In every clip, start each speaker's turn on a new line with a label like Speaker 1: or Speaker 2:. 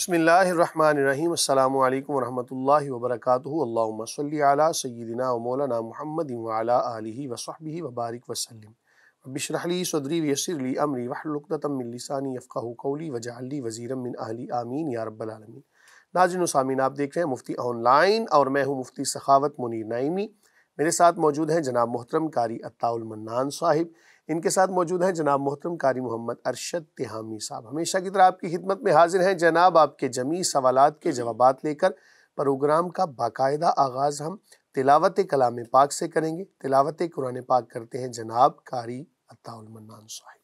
Speaker 1: بسم اللہ الرحمن الرحیم۔ السلام علیکم ورحمۃ اللہ وبرکاتہ۔ اللہم صلی علی سیدنا و مولانا محمد وعلی آلہ وصحبہ وبارک وسلم۔ رب اشرح لی صدری ویسر لی امری واحلل عقدۃ من لسانی یفقہوا قولی واجعل لی وزیرا من اہلی آمین یا رب العالمین۔ ناظرین و سامعین، آپ دیکھ رہے ہیں مفتی آن لائن اور میں ہوں مفتی سخاوت منیر نعیمی۔ میرے ساتھ موجود ہیں جناب محترم قاری عطاء المنان صاحب، ان کے ساتھ موجود ہیں جناب محترم قاری محمد ارشد تہامی صاحب۔ ہمیشہ کی طرح آپ کی خدمت میں حاضر ہیں جناب، آپ کے جمیع سوالات کے جوابات لے کر۔ پروگرام کا باقاعدہ آغاز ہم تلاوت کلام پاک سے کریں گے۔ تلاوت قرآن پاک کرتے ہیں جناب قاری عطاء المنان صاحب۔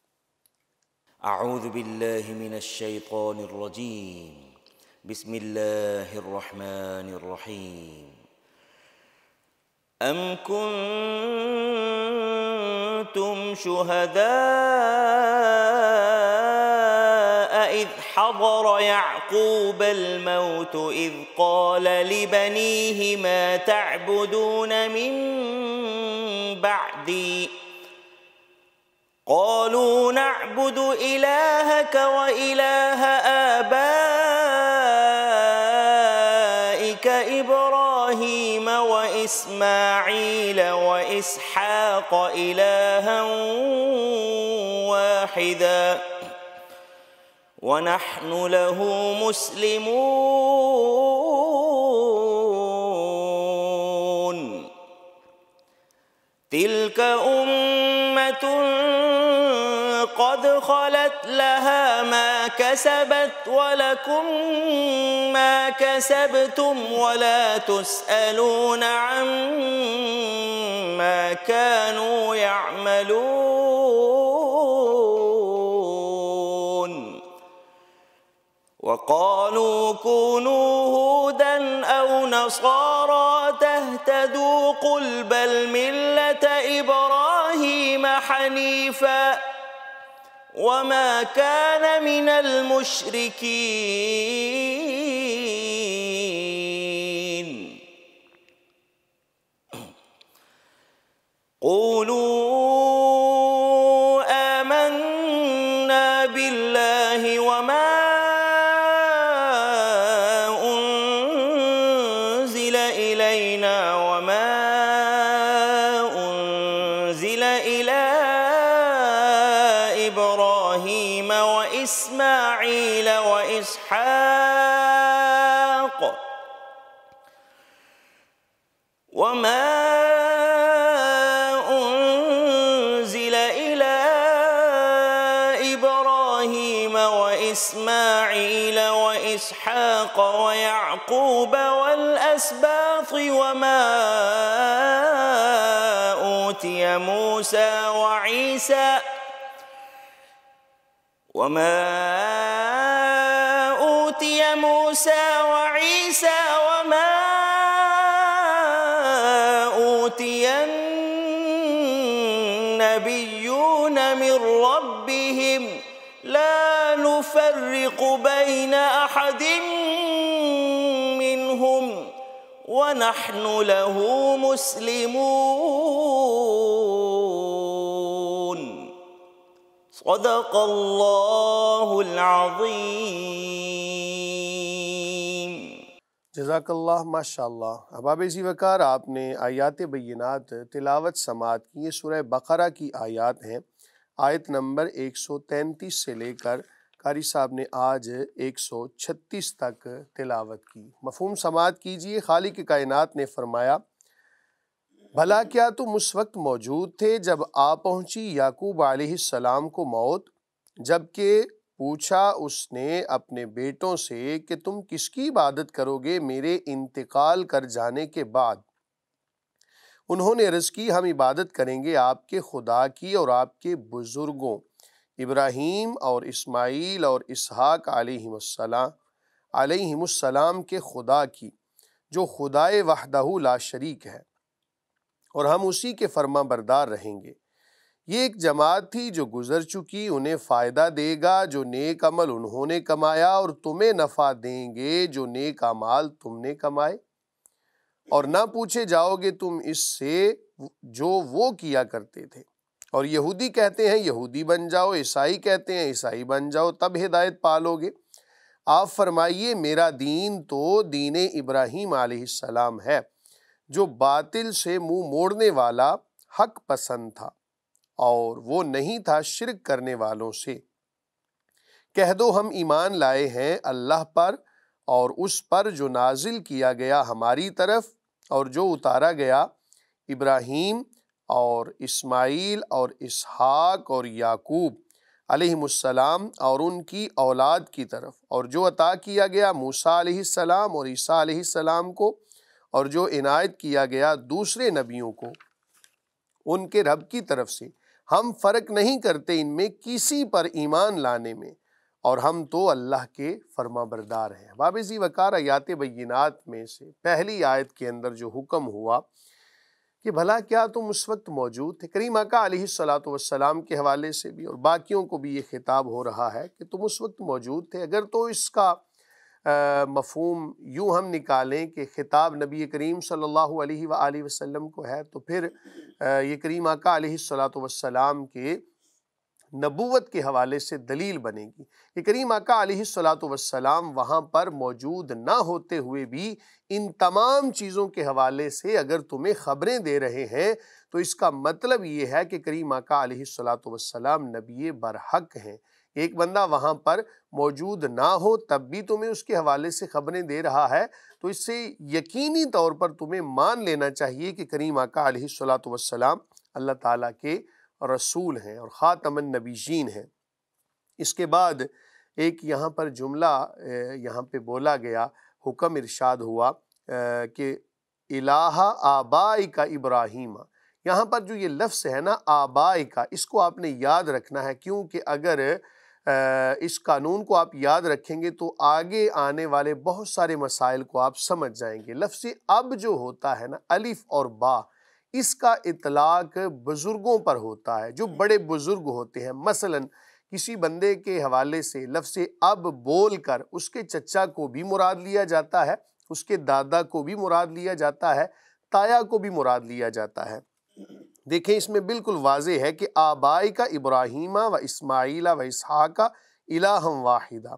Speaker 2: اعوذ باللہ من الشیطان الرجیم، بسم اللہ الرحمن الرحیم۔ ام کنتم شہداء اذ حضر یعقوب الموت اذ قال لبنیہ ما تعبدون من بعدی قالوا نعبد إلهك وإله آبائك إبراهيم وإسماعيل وإسحاق إلها واحدا ونحن له مسلمون تلك أمة قد خلت لها ما كسبت ولكم ما كسبتم ولا تسألون عما كانوا يعملون وقالوا كونوا هودا أو نصارى تهتدوا قل بل ملة إبراهيم حنيفا وما كان من المشركين قولوا آمنا بالله وما أنزل إلينا وما أنزل إلى إبراهيم وإسماعيل وإسحاق وما أنزل إلى إبراهيم وإسماعيل وإسحاق ويعقوب والأسباط وما أوتي موسى وعيسى وما أوتي النبيون من ربهم لا نفرق بين أحد منهم ونحن له مسلمون صدق اللہ العظیم۔
Speaker 1: جزاک اللہ، ماشاء اللہ۔ احباب ذی وقار، آپ نے آیات بینات تلاوت سماعت کی۔ یہ سورہ بقرہ کی آیات ہیں، آیت نمبر 133 سے لے کر قاری صاحب نے آج 136 تک تلاوت کی۔ مفہوم سماعت کیجئے۔ خالق کائنات نے فرمایا، بھلا کیا تم اس وقت موجود تھے جب آ پہنچی یعقوب علیہ السلام کو موت، جبکہ پوچھا اس نے اپنے بیٹوں سے کہ تم کس کی عبادت کرو گے میرے انتقال کر جانے کے بعد؟ انہوں نے عرض کی، ہم عبادت کریں گے آپ کے خدا کی اور آپ کے بزرگوں ابراہیم اور اسماعیل اور اسحاق علیہم السلام کے خدا کی، جو خدائے وحدہ لا شریک ہے، اور ہم اسی کے فرما بردار رہیں گے۔ یہ ایک جماعت تھی جو گزر چکی، انہیں فائدہ دے گا جو نیک عمل انہوں نے کمایا، اور تمہیں نفع دیں گے جو نیک اعمال تم نے کمائے، اور نہ پوچھے جاؤ گے تم اس سے جو وہ کیا کرتے تھے۔ اور یہودی کہتے ہیں یہودی بن جاؤ، عیسائی کہتے ہیں عیسائی بن جاؤ، تب ہدایت پالو گے۔ آپ فرمائیے میرا دین تو دین ابراہیم علیہ السلام ہے جو باطل سے منہ موڑنے والا حق پسند تھا اور وہ نہیں تھا شرک کرنے والوں سے۔ کہہ دو ہم ایمان لائے ہیں اللہ پر اور اس پر جو نازل کیا گیا ہماری طرف اور جو اتارا گیا ابراہیم اور اسماعیل اور اسحاق اور یعقوب علیہم السلام اور ان کی اولاد کی طرف، اور جو عطا کیا گیا موسیٰ علیہ السلام اور عیسیٰ علیہ السلام کو، اور جو عنایت کیا گیا دوسرے نبیوں کو ان کے رب کی طرف سے۔ ہم فرق نہیں کرتے ان میں کسی پر ایمان لانے میں، اور ہم تو اللہ کے فرما بردار ہیں۔ باب ذی وقار آیات بینات میں سے پہلی آیت کے اندر جو حکم ہوا کہ بھلا کیا تم اس وقت موجود تھے، کریم آقا علیہ السلام کے حوالے سے بھی اور باقیوں کو بھی یہ خطاب ہو رہا ہے کہ تم اس وقت موجود تھے۔ اگر تو اس کا مفہوم یوں ہم نکالیں کہ خطاب نبی کریم صلی اللہ علیہ وآلہ وسلم کو ہے، تو پھر یہ کریم آقا علیہ السلام کے نبوت کے حوالے سے دلیل بنے گی کہ کریم آقا علیہ السلام وہاں پر موجود نہ ہوتے ہوئے بھی ان تمام چیزوں کے حوالے سے اگر تمہیں خبریں دے رہے ہیں تو اس کا مطلب یہ ہے کہ کریم آقا علیہ السلام نبی برحق ہیں۔ ایک بندہ وہاں پر موجود نہ ہو تب بھی تمہیں اس کے حوالے سے خبریں دے رہا ہے، تو اس سے یقینی طور پر تمہیں مان لینا چاہیے کہ کریم آقا علیہ السلام اللہ تعالیٰ کے رسول ہیں اور خاتم النبیین ہیں۔ اس کے بعد ایک یہاں پر جملہ یہاں پہ بولا گیا، حکم ارشاد ہوا کہ الہ آبائک ابراہیم۔ یہاں پر جو یہ لفظ ہے نا آبائک، اس کو آپ نے یاد رکھنا ہے، کیونکہ اگر اس قانون کو آپ یاد رکھیں گے تو آگے آنے والے بہت سارے مسائل کو آپ سمجھ جائیں گے۔ لفظ اب جو ہوتا ہے نا الف اور با، اس کا اطلاق بزرگوں پر ہوتا ہے جو بڑے بزرگ ہوتے ہیں۔ مثلا کسی بندے کے حوالے سے لفظ اب بول کر اس کے چچا کو بھی مراد لیا جاتا ہے، اس کے دادا کو بھی مراد لیا جاتا ہے، تایا کو بھی مراد لیا جاتا ہے۔ دیکھیں اس میں بالکل واضح ہے کہ آبائی کا ابراہیم و اسماعیل و اسحاق الہ واحدہ،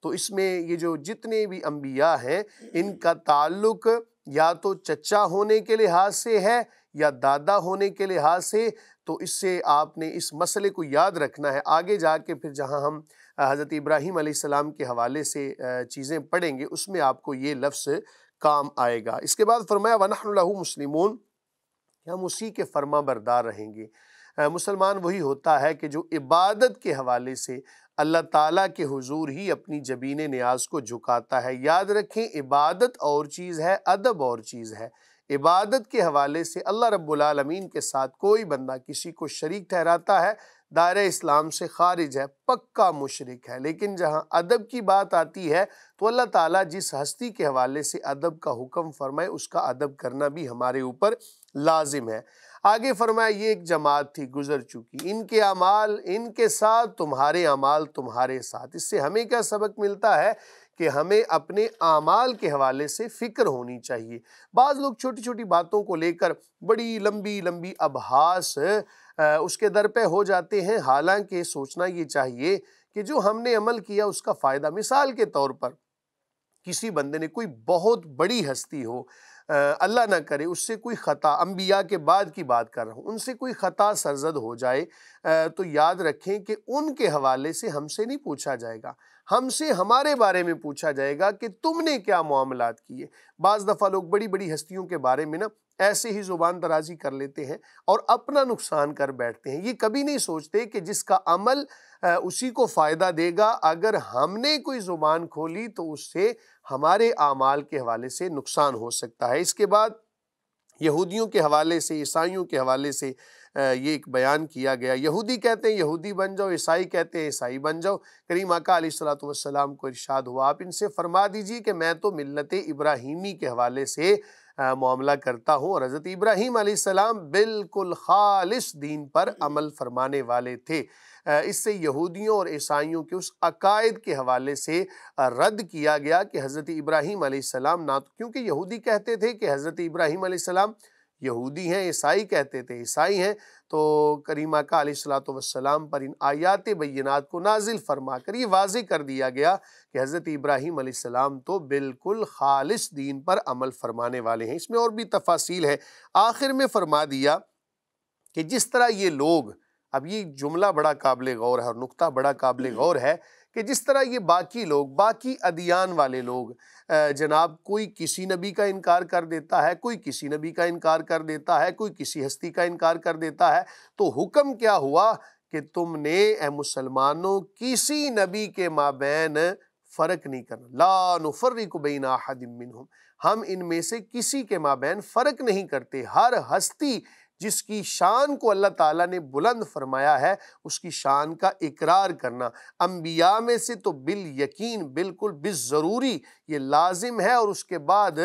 Speaker 1: تو اس میں یہ جو جتنے بھی انبیاء ہیں ان کا تعلق یا تو چچا ہونے کے لحاظ سے ہے یا دادا ہونے کے لحاظ سے، تو اس سے آپ نے اس مسئلے کو یاد رکھنا ہے۔ آگے جا کے پھر جہاں ہم حضرت ابراہیم علیہ السلام کے حوالے سے چیزیں پڑھیں گے اس میں آپ کو یہ لفظ کام آئے گا۔ اس کے بعد فرمایا وَنَحْنُ لَهُ مُسْلِمُونَ، ہم اسی کے فرما بردار رہیں گے۔ مسلمان وہی ہوتا ہے کہ جو عبادت کے حوالے سے اللہ تعالیٰ کے حضور ہی اپنی جبین نیاز کو جھکاتا ہے۔ یاد رکھیں عبادت اور چیز ہے، ادب اور چیز ہے۔ عبادت کے حوالے سے اللہ رب العالمین کے ساتھ کوئی بندہ کسی کو شریک ٹھہراتا ہے دائرہ اسلام سے خارج ہے، پکا مشرک ہے۔ لیکن جہاں ادب کی بات آتی ہے تو اللہ تعالیٰ جس ہستی کے حوالے سے ادب کا حکم فرمائے اس کا ادب کرنا بھی ہمارے اوپر لازم ہے۔ آگے فرمایا یہ ایک جماعت تھی گزر چکی، ان کے اعمال ان کے ساتھ، تمہارے اعمال تمہارے ساتھ۔ اس سے ہمیں کیا سبق ملتا ہے کہ ہمیں اپنے اعمال کے حوالے سے فکر ہونی چاہیے۔ بعض لوگ چھوٹی چھوٹی باتوں کو لے کر بڑی لمبی لمبی ابحاث اس کے در پہ ہو جاتے ہیں، حالانکہ سوچنا یہ چاہیے کہ جو ہم نے عمل کیا اس کا فائدہ، مثال کے طور پر کسی بندے نے کوئی بہت بڑی ہستی ہو، اللہ نہ کرے اس سے کوئی خطا، انبیاء کے بعد کی بات کر رہا ہوں، ان سے کوئی خطا سرزد ہو جائے تو یاد رکھیں کہ ان کے حوالے سے ہم سے نہیں پوچھا جائے گا، ہم سے ہمارے بارے میں پوچھا جائے گا کہ تم نے کیا معاملات کیے۔ بعض دفعہ لوگ بڑی بڑی ہستیوں کے بارے میں نا ایسے ہی زبان درازی کر لیتے ہیں اور اپنا نقصان کر بیٹھتے ہیں۔ یہ کبھی نہیں سوچتے کہ جس کا عمل اسی کو فائدہ دے گا، اگر ہم نے کوئی زبان کھولی تو اس سے ہمارے اعمال کے حوالے سے نقصان ہو سکتا ہے۔ اس کے بعد یہودیوں کے حوالے سے، عیسائیوں کے حوالے سے یہ ایک بیان کیا گیا۔ یہودی کہتے ہیں یہودی بن جاؤ، عیسائی کہتے ہیں عیسائی بن جاؤ۔ کریم آقا علیہ السلام کو ارشاد ہوا آپ ان سے فرما دیجئے کہ میں تو ملت ابراہیمی کے حوالے سے معاملہ کرتا ہوں، اور حضرت ابراہیم علیہ السلام بالکل خالص دین پر عمل فرمانے والے تھے۔ اس سے یہودیوں اور عیسائیوں کے اس عقائد کے حوالے سے رد کیا گیا کہ حضرت ابراہیم علیہ السلام نہ، کیونکہ یہودی کہتے تھے کہ حضرت ابراہیم علیہ السلام یہودی ہیں، عیسائی کہتے تھے عیسائی ہیں، تو کریمہ کا علیہ الصلوۃ والسلام پر ان آیات بینات کو نازل فرما کر یہ واضح کر دیا گیا کہ حضرت ابراہیم علیہ السلام تو بالکل خالص دین پر عمل فرمانے والے ہیں۔ اس میں اور بھی تفاصیل ہے۔ آخر میں فرما دیا کہ جس طرح یہ لوگ، اب یہ جملہ بڑا قابل غور ہے اور نقطہ بڑا قابل غور ہے کہ جس طرح یہ باقی لوگ، باقی ادیان والے لوگ جناب، کوئی کسی نبی کا انکار کر دیتا ہے، کوئی کسی نبی کا انکار کر دیتا ہے، کوئی کسی ہستی کا انکار کر دیتا ہے، تو حکم کیا ہوا کہ تم نے اے مسلمانوں کسی نبی کے مابین فرق نہیں کرنا۔ لا نفرق بین احد منہم، ہم ان میں سے کسی کے مابین فرق نہیں کرتے۔ ہر ہستی جس کی شان کو اللہ تعالیٰ نے بلند فرمایا ہے اس کی شان کا اقرار کرنا۔ انبیاء میں سے تو بالیقین، بالکل بالضروری یہ لازم ہے، اور اس کے بعد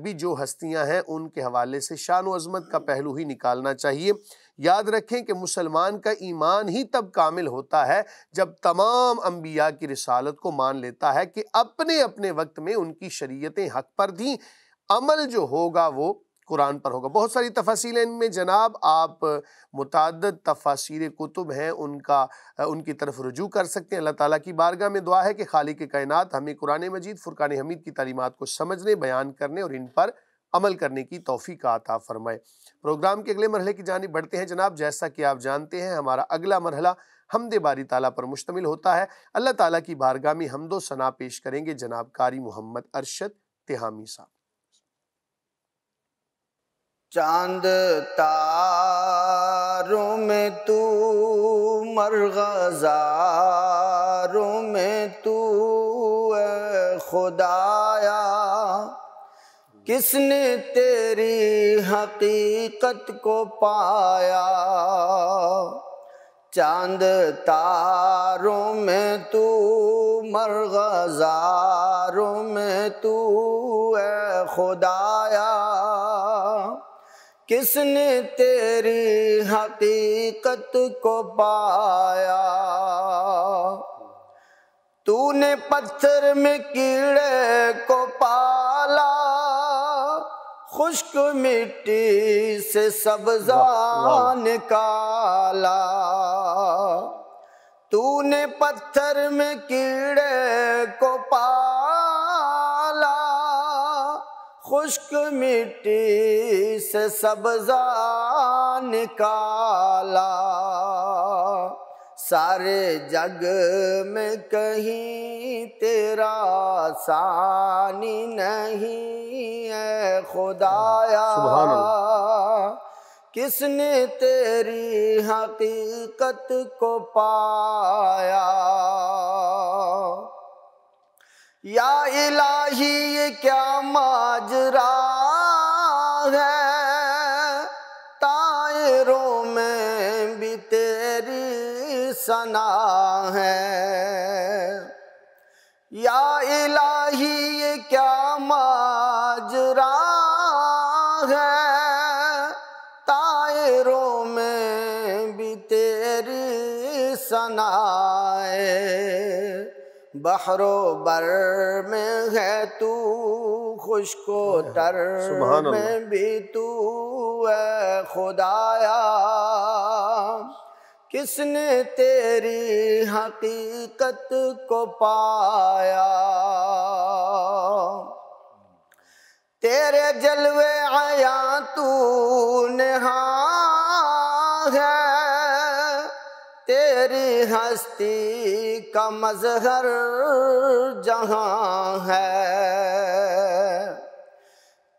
Speaker 1: بھی جو ہستیاں ہیں ان کے حوالے سے شان و عظمت کا پہلو ہی نکالنا چاہیے۔ یاد رکھیں کہ مسلمان کا ایمان ہی تب کامل ہوتا ہے جب تمام انبیاء کی رسالت کو مان لیتا ہے کہ اپنے اپنے وقت میں ان کی شریعتیں حق پر تھیں، عمل جو ہوگا وہ قرآن پر ہوگا۔ بہت ساری تفاصیل ہیں ان میں جناب، آپ متعدد تفاسیر کتب ہیں ان کی طرف رجوع کر سکتے ہیں۔ اللہ تعالیٰ کی بارگاہ میں دعا ہے کہ خالق کائنات ہمیں قرآن مجید فرقان حمید کی تعلیمات کو سمجھنے، بیان کرنے اور ان پر عمل کرنے کی توفیق عطا فرمائے۔ پروگرام کے اگلے مرحلے کی جانب بڑھتے ہیں جناب۔ جیسا کہ آپ جانتے ہیں ہمارا اگلا مرحلہ حمد باری تعالیٰ پر مشتمل ہوتا ہے۔ اللہ تعالیٰ کی بارگاہ میں حمد و ثنا پیش کریں گے جناب قاری محمد ارشد تہامی صاحب۔
Speaker 2: چاند تاروں میں تو، مرغزاروں میں تو، اے خدایا کس نے تیری حقیقت کو پایا؟ چاند تاروں میں تو، مرغزاروں میں تو، اے خدایا کس نے تیری حقیقت کو پایا؟ تو نے پتھر میں کیڑے کو پالا، خشک مٹی سے سبزہ نکالا۔ تو نے پتھر میں کیڑے کو پالا، خشک مٹی سے سبزہ نکالا۔ سارے جگ میں کہیں تیرا ثانی نہیں ہے خدایا، کس نے تیری حقیقت کو پایا؟ یا الہی یہ کیا ماجرا ہے، طائروں میں بھی تیری ثنا ہے۔ یا الہی یہ کیا ماجرا ہے، طائروں میں بھی تیری ثنا ہے۔ بحر و بر میں ہے تو، خشک و تر میں بھی تو، اے خدایا کس نے تیری حقیقت کو پایا؟ تیرے جلوے عیاں تو نہاں ہے، تیری ہستی کا مظہر جہاں ہے۔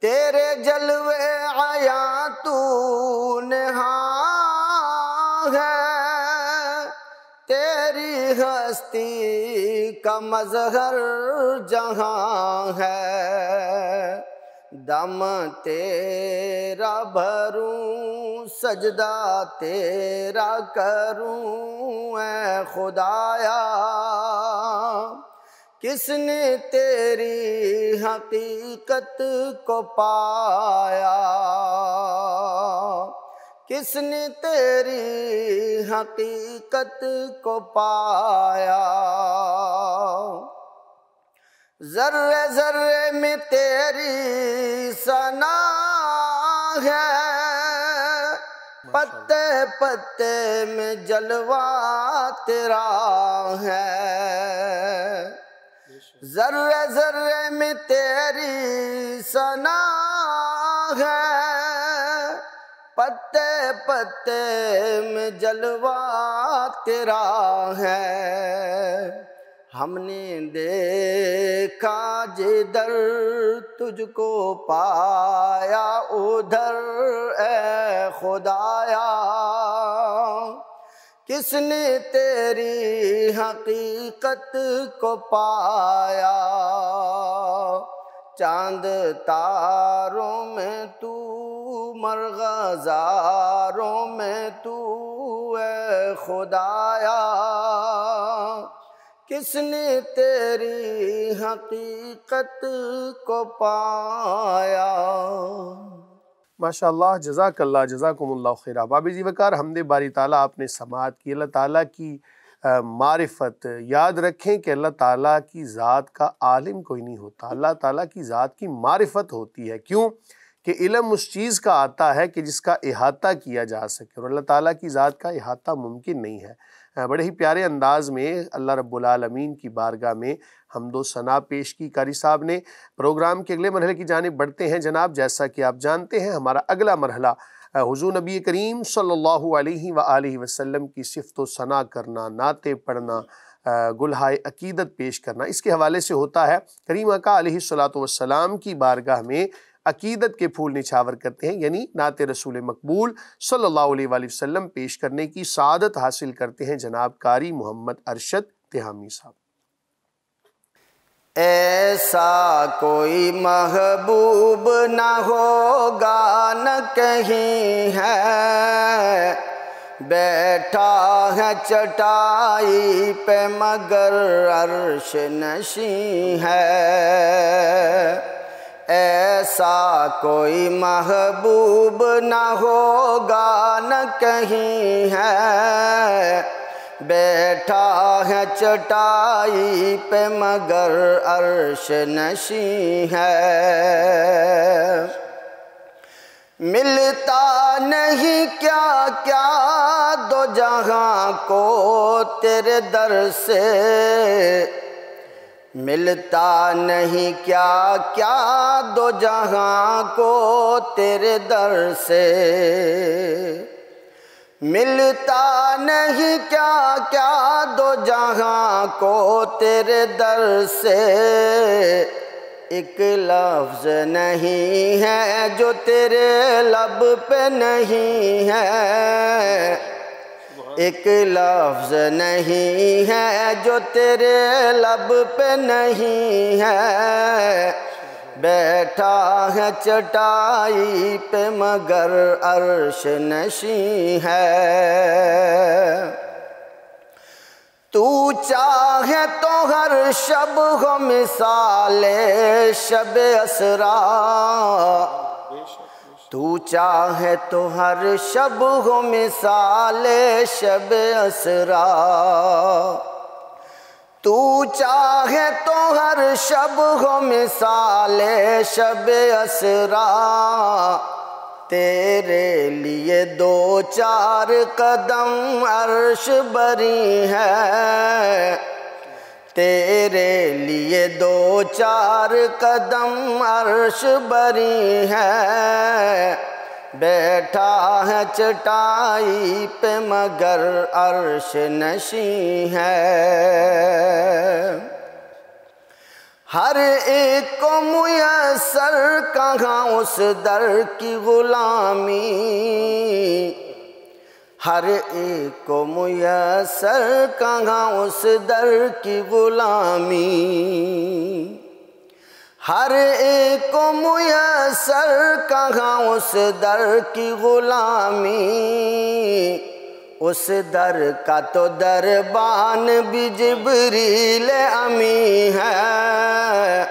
Speaker 2: تیرے جلوے عیاں تو نہاں ہے، تیری ہستی کا مظہر جہاں ہے۔ دم تیرا بھروں، سجدہ تیرا کروں، اے خدایا کس نے تیری حقیقت کو پایا؟ کس نے تیری حقیقت کو پایا؟ ذرے ذرے میں تیری ثنا ہے، پتے پتے میں جلوہ تیرا ہے، ذرے ذرے میں تیری ثنا ہے، پتے پتے میں جلوہ تیرا ہے، ہم نے دیکھا جدھر تجھ کو پایا ادھر اے خدایا، کس نے تیری حقیقت کو پایا، چاند تاروں میں تو مرغزاروں میں تو اے خدایا، کس نے تیری حقیقت کو پایا۔
Speaker 1: ماشاءاللہ، جزاک اللہ، جزاکم اللہ خیر۔ احباب ذی وقار، حمد باری تعالیٰ آپ نے سماعت کی۔ اللہ تعالیٰ کی معرفت، یاد رکھیں کہ اللہ تعالیٰ کی ذات کا عالم کوئی نہیں ہوتا، اللہ تعالیٰ کی ذات کی معرفت ہوتی ہے۔ کیوں کہ علم اس چیز کا آتا ہے کہ جس کا احاطہ کیا جا سکے، اور اللہ تعالیٰ کی ذات کا احاطہ ممکن نہیں ہے۔ بڑے ہی پیارے انداز میں اللہ رب العالمین کی بارگاہ میں حمد و ثنا پیش کی قاری صاحب نے۔ پروگرام کے اگلے مرحلے کی جانب بڑھتے ہیں جناب۔ جیسا کہ آپ جانتے ہیں، ہمارا اگلا مرحلہ حضور نبی کریم صلی اللہ علیہ وآلہ وسلم کی صفت و ثنا کرنا، نعتیں پڑھنا، گلہائے عقیدت پیش کرنا، اس کے حوالے سے ہوتا ہے۔ کریم آقا علیہ السلام کی بارگاہ میں عقیدت کے پھول نچھاور کرتے ہیں، یعنی نعت رسول مقبول صلی اللہ علیہ وآلہ وسلم پیش کرنے کی سعادت حاصل کرتے ہیں جناب قاری محمد ارشد تہامی صاحب۔
Speaker 2: ایسا کوئی محبوب نہ ہوگا نہ کہیں ہے، بیٹھا ہے چٹائی پہ مگر عرش نشیں ہے، ایسا کوئی محبوب نہ ہوگا نہ کہیں ہے، بیٹھا ہے چٹائی پہ مگر عرش نشیں ہے، ملتا نہیں کیا کیا دو جہاں کو تیرے در سے، ملتا نہیں کیا کیا دو جہاں کو تیرے در سے، ملتا نہیں کیا کیا دو جہاں کو تیرے در سے، ایک لفظ نہیں ہے جو تیرے لب پہ نہیں ہے، ایک لفظ نہیں ہے جو تیرے لب پہ نہیں ہے، بیٹھا ہے چٹائی پہ مگر عرش نشیں ہے، تو چاہے تو ہر شب ہو مثال شب اسرا، تو چاہے تو ہر شب ہو مثال شب اسرا، تو چاہے تو ہر شب ہو مثال شب اسرا، تیرے لیے دو چار قدم عرش بری ہے، تیرے لیے دو چار قدم عرش بری ہے، بیٹھا ہے چٹائی پہ مگر عرش نشیں ہے، ہر ایک کو میسر کہاں اس در کی غلامی، ہر ایک کو میسر کہاں اس در کی غلامی، ہر ایک کو میسر کہاں اس در کی غلامی، اس در کا تو دربان بھی جبریل امی ہے،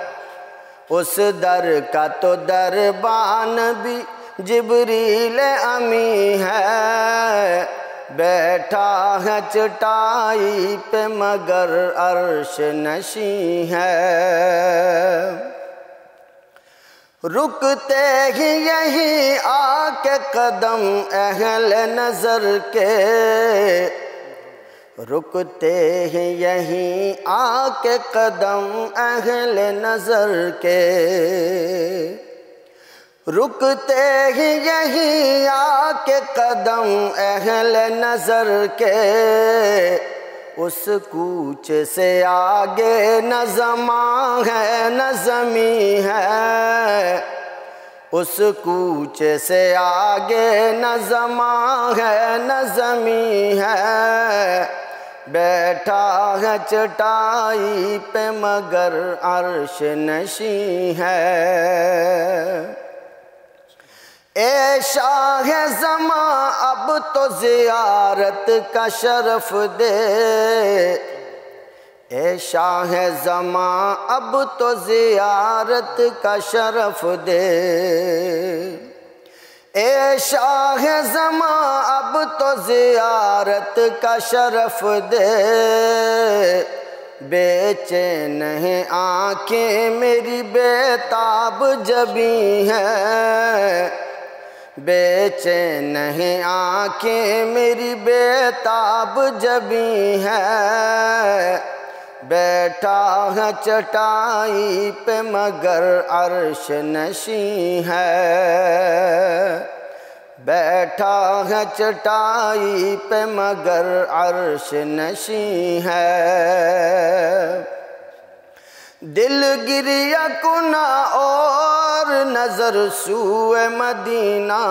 Speaker 2: اس در کا تو دربان بھی جبریل امی ہے، بیٹھا ہے چٹائی پہ مگر عرش نشیں ہے، رکتے ہی یہیں آ کے قدم اہل نظر کے، رکتے ہی یہیں آ کے قدم اہل نظر کے، رکتے ہی یہیں آ کے قدم اہل نظر کے، اس کوچ سے آگے نہ زماں ہے نہ زمیں ہے، اس کوچ سے آگے نہ زماں ہے نہ زمیں ہے، بیٹھا ہے چٹائی پہ مگر عرش نشیں ہے۔ اے شاہ زماں اب تو زیارت کا شرف دے، اے شاہ زماں اب تو زیارت کا شرف دے، اے شاہ زماں اب تو زیارت کا شرف دے، بے چین ہیں آنکھیں میری بے تاب جبیں ہیں، بے چین ہیں آنکھیں میری بے تاب جبیں ہیں، بیٹھا ہے چٹائی پہ مگر عرش نشیں ہے، بیٹھا ہے چٹائی پہ مگر عرش نشیں ہے، دل گریہ کنا اور نظر سوئے مدینہ،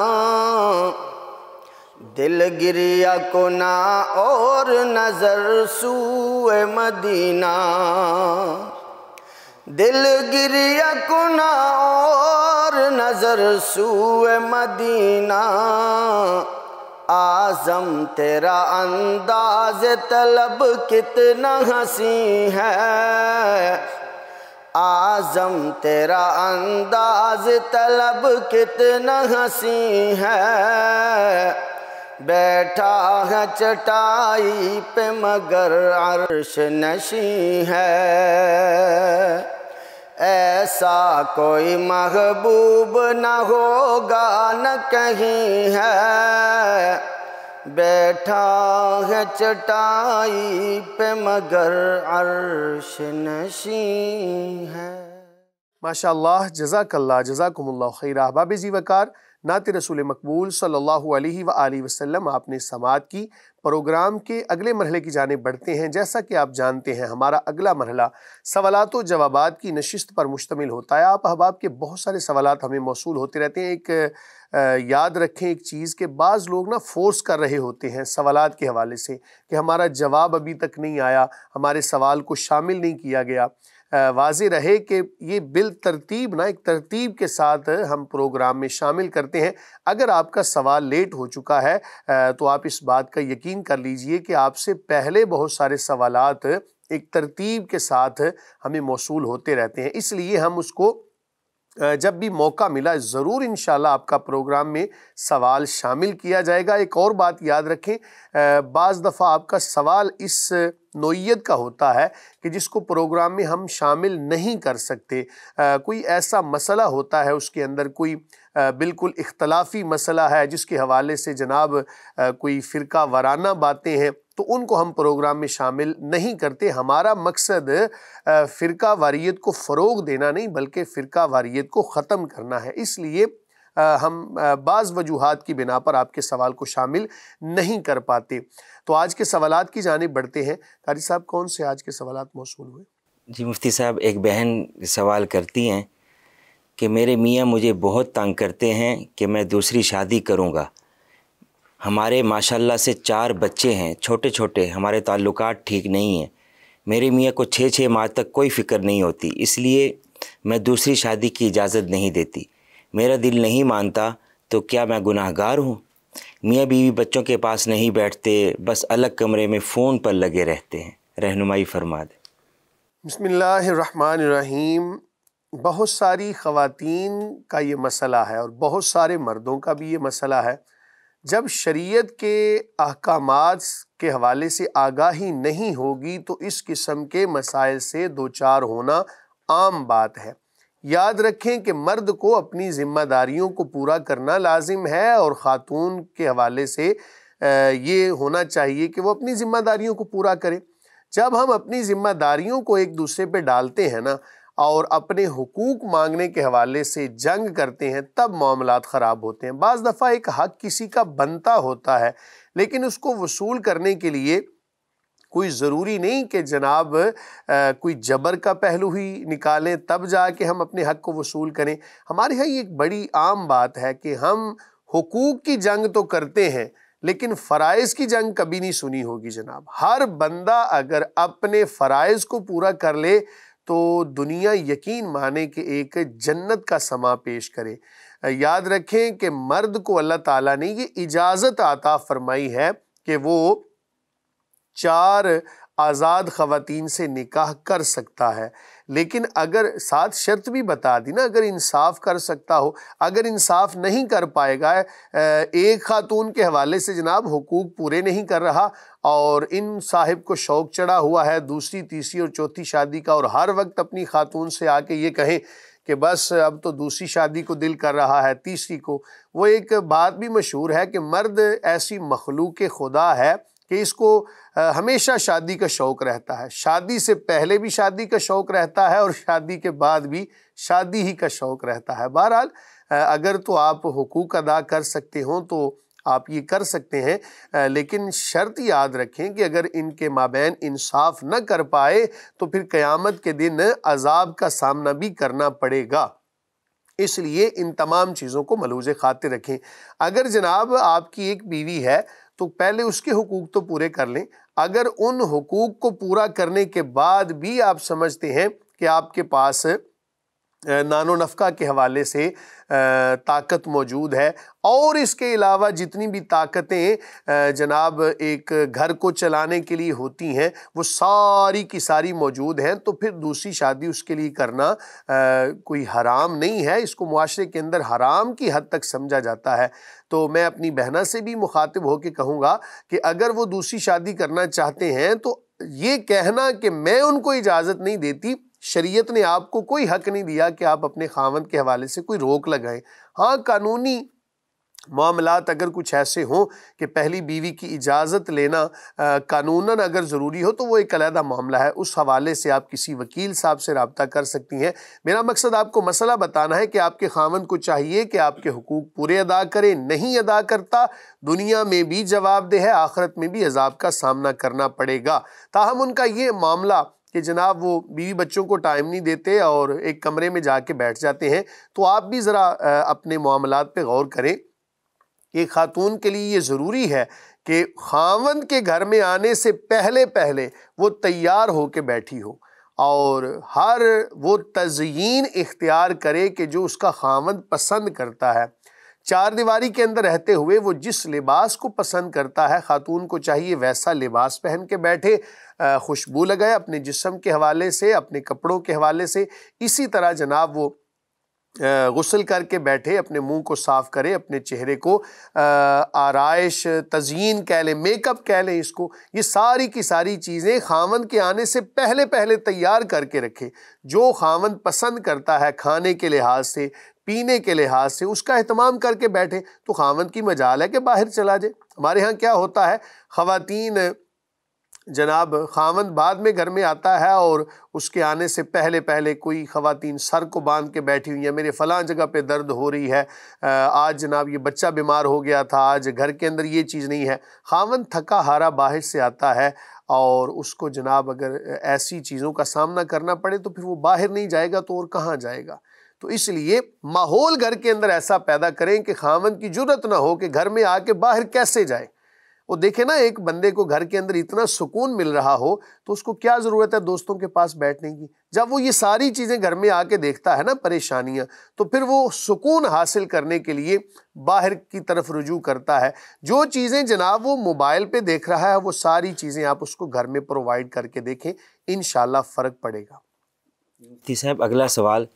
Speaker 2: دل گریہ کنا اور نظر سوئے مدینہ، دل گریہ کنا اور نظر سوئے مدینہ، اعظم تیرا انداز طلب کتنا حسین ہے، اعظم تیرا انداز طلب کتنا حسین ہے، بیٹھا ہے چٹائی پہ مگر عرش نشیں ہے، ایسا کوئی محبوب نہ ہوگا نہ کہیں ہے، بیٹھا ہے چٹائی پہ مگر عرش نشیں ہے۔
Speaker 1: ماشاءاللہ، جزاک اللہ، جزاکم اللہ خیر۔ احباب ذی وقار، نعت رسول مقبول صلی اللہ علیہ وآلہ وسلم آپ نے سماعت کی۔ پروگرام کے اگلے مرحلے کی جانب بڑھتے ہیں۔ جیسا کہ آپ جانتے ہیں ہمارا اگلا مرحلہ سوالات و جوابات کی نشست پر مشتمل ہوتا ہے۔ آپ احباب کے بہت سارے سوالات ہمیں موصول ہوتے رہتے ہیں۔ ایک یاد رکھیں ایک چیز کہ بعض لوگ نا فورس کر رہے ہوتے ہیں سوالات کے حوالے سے کہ ہمارا جواب ابھی تک نہیں آیا، ہمارے سوال کو شامل نہیں کیا گیا۔ واضح رہے کہ یہ بالترتیب ایک ترتیب کے ساتھ ہم پروگرام میں شامل کرتے ہیں۔ اگر آپ کا سوال لیٹ ہو چکا ہے تو آپ اس بات کا یقین کر لیجئے کہ آپ سے پہلے بہت سارے سوالات ایک ترتیب کے ساتھ ہمیں موصول ہوتے رہتے ہیں، اس لیے ہم اس کو جب بھی موقع ملا ضرور انشاءاللہ آپ کا پروگرام میں سوال شامل کیا جائے گا۔ ایک اور بات یاد رکھیں، بعض دفعہ آپ کا سوال اس نوعیت کا ہوتا ہے کہ جس کو پروگرام میں ہم شامل نہیں کر سکتے، کوئی ایسا مسئلہ ہوتا ہے اس کے اندر، کوئی بالکل اختلافی مسئلہ ہے جس کے حوالے سے جناب کوئی فرقہ وارانہ باتیں ہیں، تو ان کو ہم پروگرام میں شامل نہیں کرتے۔ ہمارا مقصد فرقہ واریت کو فروغ دینا نہیں بلکہ فرقہ واریت کو ختم کرنا ہے، اس لیے ہم بعض وجوہات کی بنا پر آپ کے سوال کو شامل نہیں کر پاتے۔ تو آج کے سوالات کی جانب بڑھتے ہیں۔ قاری صاحب کون سے آج کے سوالات موصول ہوئے؟
Speaker 3: جی مفتی صاحب، ایک بہن سوال کرتی ہیں کہ میرے میاں مجھے بہت تنگ کرتے ہیں کہ میں دوسری شادی کروں گا۔ ہمارے ماشاءاللہ سے 4 بچے ہیں، چھوٹے چھوٹے، ہمارے تعلقات ٹھیک نہیں ہیں۔ میرے میاں کو 6 ماہ تک کوئی فکر نہیں ہوتی، اس لیے میں دوسری شادی کی اجازت نہیں دیتی۔ میرا دل نہیں مانتا تو کیا میں گناہ گار ہوں؟ میاں بیوی بچوں کے پاس نہیں بیٹھتے، بس الگ کمرے میں فون پر لگے رہتے ہیں، رہنمائی فرما دیں۔
Speaker 1: بسم اللہ الرحمن الرحیم۔ بہت ساری خواتین کا یہ مسئلہ ہے اور بہت سارے مردوں کا بھی یہ مسئلہ ہے۔ جب شریعت کے احکامات کے حوالے سے آگاہی نہیں ہوگی تو اس قسم کے مسائل سے دوچار ہونا عام بات ہے۔ یاد رکھیں کہ مرد کو اپنی ذمہ داریوں کو پورا کرنا لازم ہے، اور خاتون کے حوالے سے یہ ہونا چاہیے کہ وہ اپنی ذمہ داریوں کو پورا کرے۔ جب ہم اپنی ذمہ داریوں کو ایک دوسرے پہ ڈالتے ہیں نا اور اپنے حقوق مانگنے کے حوالے سے جنگ کرتے ہیں، تب معاملات خراب ہوتے ہیں۔ بعض دفعہ ایک حق کسی کا بنتا ہوتا ہے، لیکن اس کو وصول کرنے کے لیے کوئی ضروری نہیں کہ جناب کوئی جبر کا پہلو ہی نکالیں تب جا کے ہم اپنے حق کو وصول کریں۔ ہمارے ہاں یہ ایک بڑی عام بات ہے کہ ہم حقوق کی جنگ تو کرتے ہیں لیکن فرائض کی جنگ کبھی نہیں سنی ہوگی جناب۔ ہر بندہ اگر اپنے فرائض کو پورا کر لے تو دنیا یقین مانے کہ ایک جنت کا سما پیش کرے۔ یاد رکھیں کہ مرد کو اللہ تعالیٰ نے یہ اجازت عطا فرمائی ہے کہ وہ 4 آزاد خواتین سے نکاح کر سکتا ہے، لیکن اگر ساتھ شرط بھی بتا دی نا، اگر انصاف کر سکتا ہو، اگر انصاف نہیں کر پائے گا، ایک خاتون کے حوالے سے جناب حقوق پورے نہیں کر رہا اور ان صاحب کو شوق چڑھا ہوا ہے دوسری تیسری اور چوتھی شادی کا، اور ہر وقت اپنی خاتون سے آ کے یہ کہیں کہ بس اب تو دوسری شادی کو دل کر رہا ہے، تیسری کو۔ وہ ایک بات بھی مشہور ہے کہ مرد ایسی مخلوق خدا ہے کہ اس کو ہمیشہ شادی کا شوق رہتا ہے، شادی سے پہلے بھی شادی کا شوق رہتا ہے اور شادی کے بعد بھی شادی ہی کا شوق رہتا ہے۔ بہرحال اگر تو آپ حقوق ادا کر سکتے ہوں تو آپ یہ کر سکتے ہیں، لیکن شرط یاد رکھیں کہ اگر ان کے مابین انصاف نہ کر پائے تو پھر قیامت کے دن عذاب کا سامنا بھی کرنا پڑے گا۔ اس لیے ان تمام چیزوں کو ملحوظ خاطر رکھیں۔ اگر جناب آپ کی ایک بیوی ہے تو پہلے اس کے حقوق تو پورے کر لیں۔ اگر ان حقوق کو پورا کرنے کے بعد بھی آپ سمجھتے ہیں کہ آپ کے پاس نان و نفقہ کے حوالے سے طاقت موجود ہے، اور اس کے علاوہ جتنی بھی طاقتیں جناب ایک گھر کو چلانے کے لیے ہوتی ہیں وہ ساری کی ساری موجود ہیں، تو پھر دوسری شادی اس کے لیے کرنا کوئی حرام نہیں ہے۔ اس کو معاشرے کے اندر حرام کی حد تک سمجھا جاتا ہے۔ تو میں اپنی بہنہ سے بھی مخاطب ہو کے کہوں گا کہ اگر وہ دوسری شادی کرنا چاہتے ہیں تو یہ کہنا کہ میں ان کو اجازت نہیں دیتی، شریعت نے آپ کو کوئی حق نہیں دیا کہ آپ اپنے خاوند کے حوالے سے کوئی روک لگائیں۔ ہاں، قانونی معاملات اگر کچھ ایسے ہوں کہ پہلی بیوی کی اجازت لینا قانوناً اگر ضروری ہو تو وہ ایک علیحدہ معاملہ ہے، اس حوالے سے آپ کسی وکیل صاحب سے رابطہ کر سکتی ہیں۔ میرا مقصد آپ کو مسئلہ بتانا ہے کہ آپ کے خاوند کو چاہیے کہ آپ کے حقوق پورے ادا کرے، نہیں ادا کرتا دنیا میں بھی جواب دہ ہے، آخرت میں بھی عذاب کا سامنا کرنا پڑے گا۔ تاہم ان کا یہ معاملہ کہ جناب وہ بیوی بچوں کو ٹائم نہیں دیتے اور ایک کمرے میں جا کے بیٹھ جاتے ہیں، تو آپ بھی ذرا اپنے معاملات پہ غور کریں۔ ایک خاتون کے لیے یہ ضروری ہے کہ خاوند کے گھر میں آنے سے پہلے وہ تیار ہو کے بیٹھی ہو اور ہر وہ تزئین اختیار کرے کہ جو اس کا خاوند پسند کرتا ہے۔ 4 دیواری کے اندر رہتے ہوئے وہ جس لباس کو پسند کرتا ہے، خاتون کو چاہیے ویسا لباس پہن کے بیٹھے، خوشبو لگائے اپنے جسم کے حوالے سے، اپنے کپڑوں کے حوالے سے۔ اسی طرح جناب وہ غسل کر کے بیٹھے، اپنے منہ کو صاف کرے، اپنے چہرے کو آرائش تزئین کہہ لیں، میک اپ کہہ لیں اس کو، یہ ساری کی ساری چیزیں خاوند کے آنے سے پہلے تیار کر کے رکھے۔ جو خاوند پسند کرتا ہے کھانے کے لحاظ سے، پینے کے لحاظ سے، اس کا اہتمام کر کے بیٹھے تو خاوند کی مجال ہے کہ باہر چلا جائے۔ ہمارے ہاں کیا ہوتا ہے، خواتین جناب خاوند بعد میں گھر میں آتا ہے اور اس کے آنے سے پہلے کوئی خواتین سر کو باندھ کے بیٹھی ہوئی ہیں، میرے فلاں جگہ پہ درد ہو رہی ہے، آج جناب یہ بچہ بیمار ہو گیا تھا، آج گھر کے اندر یہ چیز نہیں ہے۔ خاوند تھکا ہارا باہر سے آتا ہے اور اس کو جناب اگر ایسی چیزوں کا سامنا کرنا پڑے تو پھر وہ باہر نہیں جائے گا تو اور کہاں جائے گا۔ تو اس لیے ماحول گھر کے اندر ایسا پیدا کریں کہ خاوند کی جرت نہ ہو کہ گھر میں آ کے باہر کیسے جائے۔ وہ دیکھیں نا، ایک بندے کو گھر کے اندر اتنا سکون مل رہا ہو تو اس کو کیا ضرورت ہے دوستوں کے پاس بیٹھنے کی۔ جب وہ یہ ساری چیزیں گھر میں آ کے دیکھتا ہے نا، پریشانیاں، تو پھر وہ سکون حاصل کرنے کے لیے باہر کی طرف رجوع کرتا ہے۔ جو چیزیں جناب وہ موبائل پہ دیکھ رہا ہے وہ ساری چیزیں آپ اس کو گھر میں پرووائڈ کر کے دیکھیں، انشاءاللہ فرق پڑے گا۔
Speaker 3: مفتی صاحب، اگلا سوال،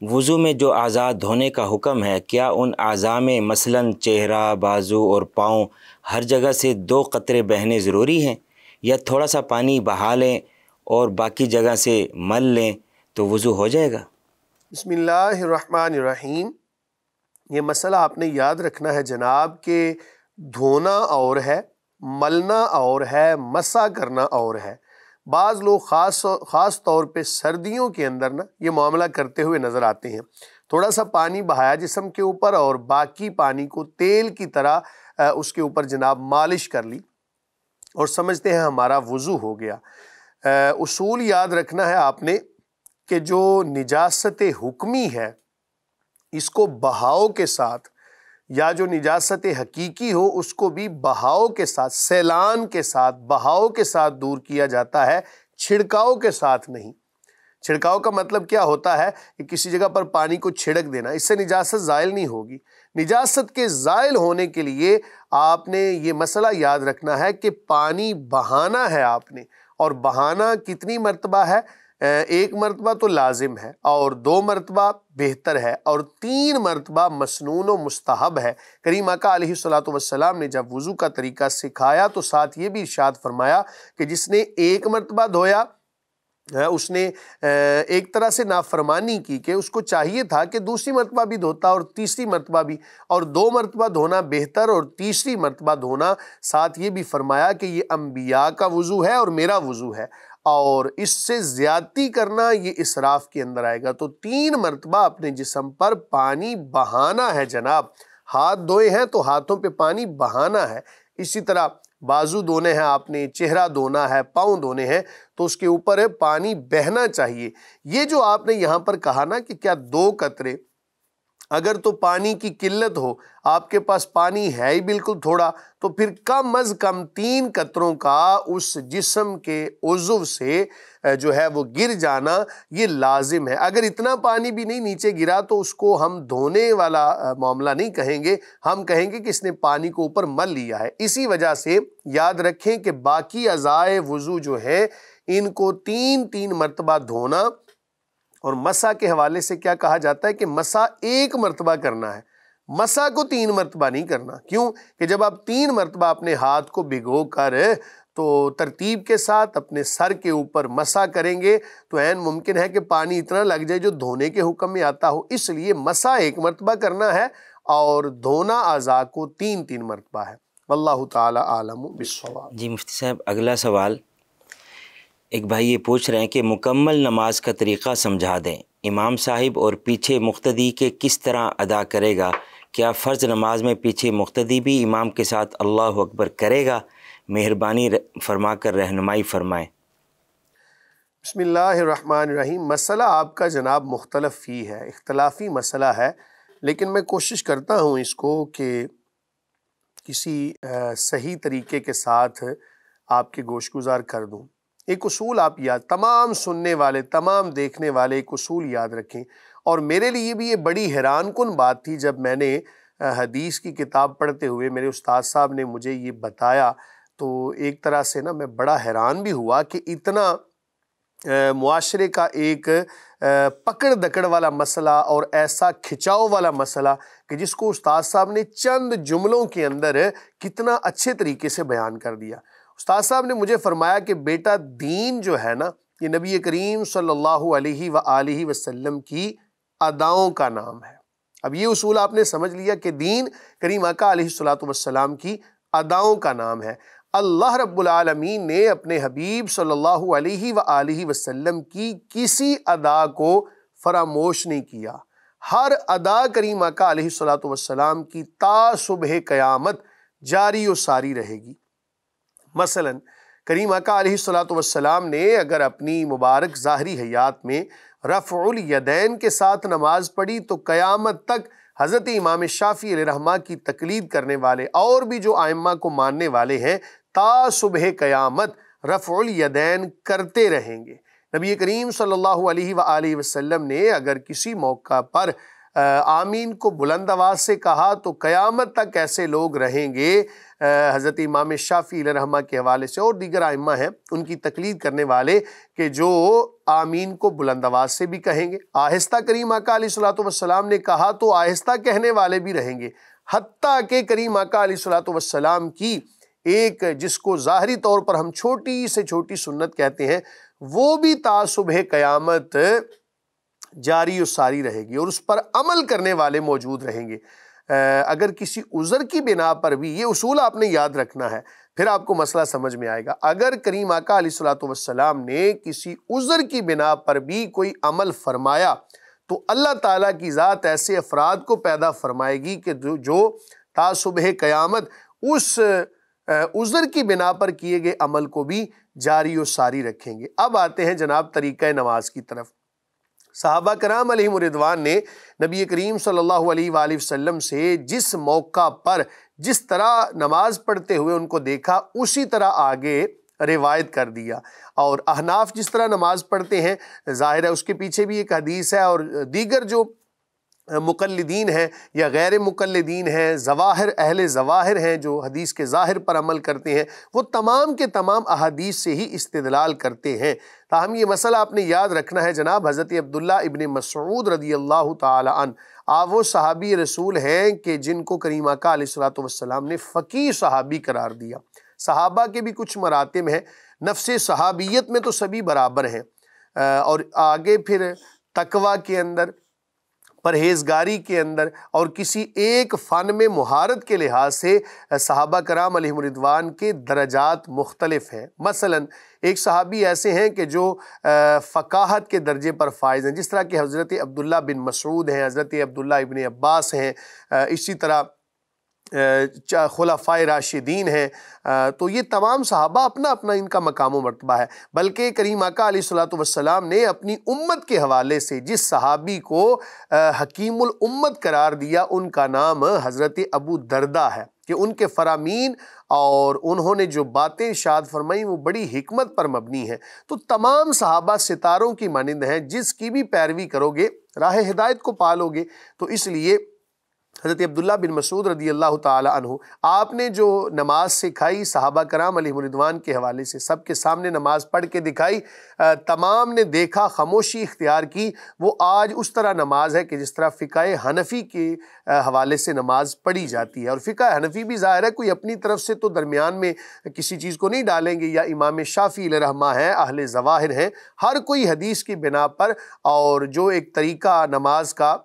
Speaker 3: وضو میں جو اعضاء دھونے کا حکم ہے، کیا ان اعضاء میں مثلاً چہرہ، بازو اور پاؤں ہر جگہ سے 2 قطرے بہنے ضروری ہیں، یا تھوڑا سا پانی بہا لیں اور باقی جگہ سے مل لیں تو وضو ہو جائے گا؟
Speaker 1: بسم اللہ الرحمن الرحیم۔ یہ مسئلہ آپ نے یاد رکھنا ہے جناب کہ دھونا اور ہے، ملنا اور ہے، مسح کرنا اور ہے۔ بعض لوگ خاص طور پہ سردیوں کے اندر نا یہ معاملہ کرتے ہوئے نظر آتے ہیں۔ تھوڑا سا پانی بہایا جسم کے اوپر اور باقی پانی کو تیل کی طرح اس کے اوپر جناب مالش کر لی اور سمجھتے ہیں ہمارا وضو ہو گیا۔ اصول یاد رکھنا ہے آپ نے کہ جو نجاست حکمی ہے اس کو بہاؤ کے ساتھ، یا جو نجاست حقیقی ہو اس کو بھی بہاؤ کے ساتھ، سیلان کے ساتھ، بہاؤ کے ساتھ دور کیا جاتا ہے، چھڑکاؤ کے ساتھ نہیں۔ چھڑکاؤ کا مطلب کیا ہوتا ہے کہ کسی جگہ پر پانی کو چھڑک دینا، اس سے نجاست زائل نہیں ہوگی۔ نجاست کے زائل ہونے کے لیے آپ نے یہ مسئلہ یاد رکھنا ہے کہ پانی بہانا ہے آپ نے، اور بہانا کتنی مرتبہ ہے؟ 1 مرتبہ تو لازم ہے، اور 2 مرتبہ بہتر ہے، اور 3 مرتبہ مسنون و مستحب ہے۔ کریم آقا علیہ الصلوۃ والسلام نے جب وضو کا طریقہ سکھایا تو ساتھ یہ بھی ارشاد فرمایا کہ جس نے 1 مرتبہ دھویا اس نے ایک طرح سے نافرمانی کی کہ اس کو چاہیے تھا کہ دوسری مرتبہ بھی دھوتا اور تیسری مرتبہ بھی، اور 2 مرتبہ دھونا بہتر اور تیسری مرتبہ دھونا۔ ساتھ یہ بھی فرمایا کہ یہ انبیاء کا وضو ہے اور میرا وضو ہے، اور اس سے زیادتی کرنا یہ اسراف کے اندر آئے گا۔ تو 3 مرتبہ اپنے جسم پر پانی بہانا ہے جناب۔ ہاتھ دھوئے ہیں تو ہاتھوں پہ پانی بہانا ہے، اسی طرح بازو دھونے ہیں آپ نے، چہرہ دھونا ہے، پاؤں دھونے ہیں تو اس کے اوپر پانی بہنا چاہیے۔ یہ جو آپ نے یہاں پر کہا نا کہ کیا 2 قطرے، اگر تو پانی کی قلت ہو، آپ کے پاس پانی ہے ہی بالکل تھوڑا، تو پھر کم از کم 3 قطروں کا اس جسم کے عضو سے جو ہے وہ گر جانا یہ لازم ہے۔ اگر اتنا پانی بھی نہیں نیچے گرا تو اس کو ہم دھونے والا معاملہ نہیں کہیں گے، ہم کہیں گے کہ اس نے پانی کو اوپر مل لیا ہے۔ اسی وجہ سے یاد رکھیں کہ باقی اعضائے وضو جو ہے ان کو 3 مرتبہ دھونا، اور مسح کے حوالے سے کیا کہا جاتا ہے کہ مسح 1 مرتبہ کرنا ہے، مسح کو 3 مرتبہ نہیں کرنا۔ کیوں کہ جب آپ 3 مرتبہ اپنے ہاتھ کو بھگو کر تو ترتیب کے ساتھ اپنے سر کے اوپر مسح کریں گے تو عین ممکن ہے کہ پانی اتنا لگ جائے جو دھونے کے حکم میں آتا ہو۔ اس لیے مسح 1 مرتبہ کرنا ہے اور دھونا اعضاء کو 3 مرتبہ ہے۔ واللہ تعالی عالم بالصواب۔
Speaker 3: جی مفتی صاحب، اگلا سوال ایک بھائی یہ پوچھ رہے ہیں کہ مکمل نماز کا طریقہ سمجھا دیں، امام صاحب اور پیچھے مقتدی کے کس طرح ادا کرے گا؟ کیا فرض نماز میں پیچھے مقتدی بھی امام کے ساتھ اللہ اکبر کرے گا؟ مہربانی فرما کر رہنمائی فرمائیں۔
Speaker 1: بسم اللہ الرحمن الرحیم۔ مسئلہ آپ کا جناب مختلف فی ہے، اختلافی مسئلہ ہے، لیکن میں کوشش کرتا ہوں اس کو کہ کسی صحیح طریقے کے ساتھ آپ کے گوش گزار کر دوں۔ ایک اصول آپ یاد، تمام سننے والے، تمام دیکھنے والے ایک اصول یاد رکھیں، اور میرے لیے بھی یہ بڑی حیران کن بات تھی جب میں نے حدیث کی کتاب پڑھتے ہوئے میرے استاد صاحب نے مجھے یہ بتایا، تو ایک طرح سے نا میں بڑا حیران بھی ہوا کہ اتنا معاشرے کا ایک پکڑ دکڑ والا مسئلہ اور ایسا کھچاؤ والا مسئلہ کہ جس کو استاد صاحب نے چند جملوں کے اندر کتنا اچھے طریقے سے بیان کر دیا۔ استاد صاحب نے مجھے فرمایا کہ بیٹا دین جو ہے نا یہ نبی کریم صلی اللہ علیہ وآلہ وسلم کی اداؤں کا نام ہے۔ اب یہ اصول آپ نے سمجھ لیا کہ دین کریم آقا علیہ الصلوۃ والسلام کی اداؤں کا نام ہے۔ اللہ رب العالمین نے اپنے حبیب صلی اللہ علیہ وآلہ وسلم کی کسی ادا کو فراموش نہیں کیا۔ ہر ادا کریم آقا علیہ الصلوۃ والسلام کی تا صبح قیامت جاری و ساری رہے گی۔ مثلا کریم آقا علیہ الصلوۃ والسلام نے اگر اپنی مبارک ظاہری حیات میں رفع الیدین کے ساتھ نماز پڑھی تو قیامت تک حضرت امام شافعی علیہ رحمہ کی تقلید کرنے والے اور بھی جو ائمہ کو ماننے والے ہیں تا صبح قیامت رفع الیدین کرتے رہیں گے۔ نبی کریم صلی اللہ علیہ وآلہ وسلم نے اگر کسی موقع پر آمین کو بلند آواز سے کہا تو قیامت تک ایسے لوگ رہیں گے، حضرت امام شافعی علیہ رحمہ کے حوالے سے اور دیگر ائمہ ہیں ان کی تقلید کرنے والے، کہ جو آمین کو بلند آواز سے بھی کہیں گے۔ آہستہ کریم آقا علیہ الصلوۃ والسلام نے کہا تو آہستہ کہنے والے بھی رہیں گے، حتیٰ کہ کریم آقا علیہ الصلوۃ والسلام کی ایک جس کو ظاہری طور پر ہم چھوٹی سے چھوٹی سنت کہتے ہیں وہ بھی تا صبح قیامت جاری و ساری رہے گی اور اس پر عمل کرنے والے موجود رہیں گے۔ اگر کسی عذر کی بنا پر بھی، یہ اصول آپ نے یاد رکھنا ہے، پھر آپ کو مسئلہ سمجھ میں آئے گا، اگر کریم آقا علیہ الصلوۃ والسلام نے کسی عذر کی بنا پر بھی کوئی عمل فرمایا تو اللہ تعالیٰ کی ذات ایسے افراد کو پیدا فرمائے گی کہ جو تا صبح قیامت اس عذر کی بنا پر کیے گئے عمل کو بھی جاری و ساری رکھیں گے۔ اب آتے ہیں جناب طریقہ نماز کی طرف۔ صحابہ کرام علیہم الرضوان نے نبی کریم صلی اللہ علیہ وآلہ وسلم سے جس موقع پر جس طرح نماز پڑھتے ہوئے ان کو دیکھا اسی طرح آگے روایت کر دیا، اور احناف جس طرح نماز پڑھتے ہیں ظاہر ہے اس کے پیچھے بھی ایک حدیث ہے، اور دیگر جو مقلدین ہیں یا غیر مقلدین ہیں، ظواہر اہل ظواہر ہیں جو حدیث کے ظاہر پر عمل کرتے ہیں، وہ تمام کے تمام احادیث سے ہی استدلال کرتے ہیں۔ تاہم یہ مسئلہ آپ نے یاد رکھنا ہے، جناب حضرت عبداللہ ابن مسعود رضی اللہ تعالی عنہ آپ وہ صحابی رسول ہیں کہ جن کو کریم آقا علیہ الصلوۃ والسلام نے فقیہ صحابی قرار دیا۔ صحابہ کے بھی کچھ مراتب ہیں، نفس صحابیت میں تو سبھی برابر ہیں، اور آگے پھر تقویٰ کے اندر، پرہیزگاری کے اندر، اور کسی ایک فن میں مہارت کے لحاظ سے صحابہ کرام علیہم الرضوان کے درجات مختلف ہیں۔ مثلا ایک صحابی ایسے ہیں کہ جو فقاہت کے درجے پر فائز ہیں، جس طرح کہ حضرت عبداللہ بن مسعود ہیں، حضرت عبداللہ ابن عباس ہیں، اسی طرح خلفائے راشدین ہیں۔ تو یہ تمام صحابہ اپنا اپنا ان کا مقام و مرتبہ ہے، بلکہ کریم آقا علیہ الصلوۃ والسلام نے اپنی امت کے حوالے سے جس صحابی کو حکیم الامت قرار دیا ان کا نام حضرت ابو دردہ ہے، کہ ان کے فرامین اور انہوں نے جو باتیں ارشاد فرمائیں وہ بڑی حکمت پر مبنی ہیں۔ تو تمام صحابہ ستاروں کی مانند ہیں، جس کی بھی پیروی کرو گے راہ ہدایت کو پالو گے۔ تو اس لیے حضرت عبداللہ بن مسعود رضی اللہ تعالی عنہ آپ نے جو نماز سکھائی صحابہ کرام علیہ الرضوان کے حوالے سے، سب کے سامنے نماز پڑھ کے دکھائی، تمام نے دیکھا، خاموشی اختیار کی، وہ آج اس طرح نماز ہے کہ جس طرح فقہ حنفی کے حوالے سے نماز پڑھی جاتی ہے۔ اور فقہ حنفی بھی ظاہر ہے کوئی اپنی طرف سے تو درمیان میں کسی چیز کو نہیں ڈالیں گے، یا امام شافعی علیہ رحمہ ہیں، اہل ظواہر ہیں، ہر کوئی حدیث کی بنا پر اور جو ایک طریقہ نماز کا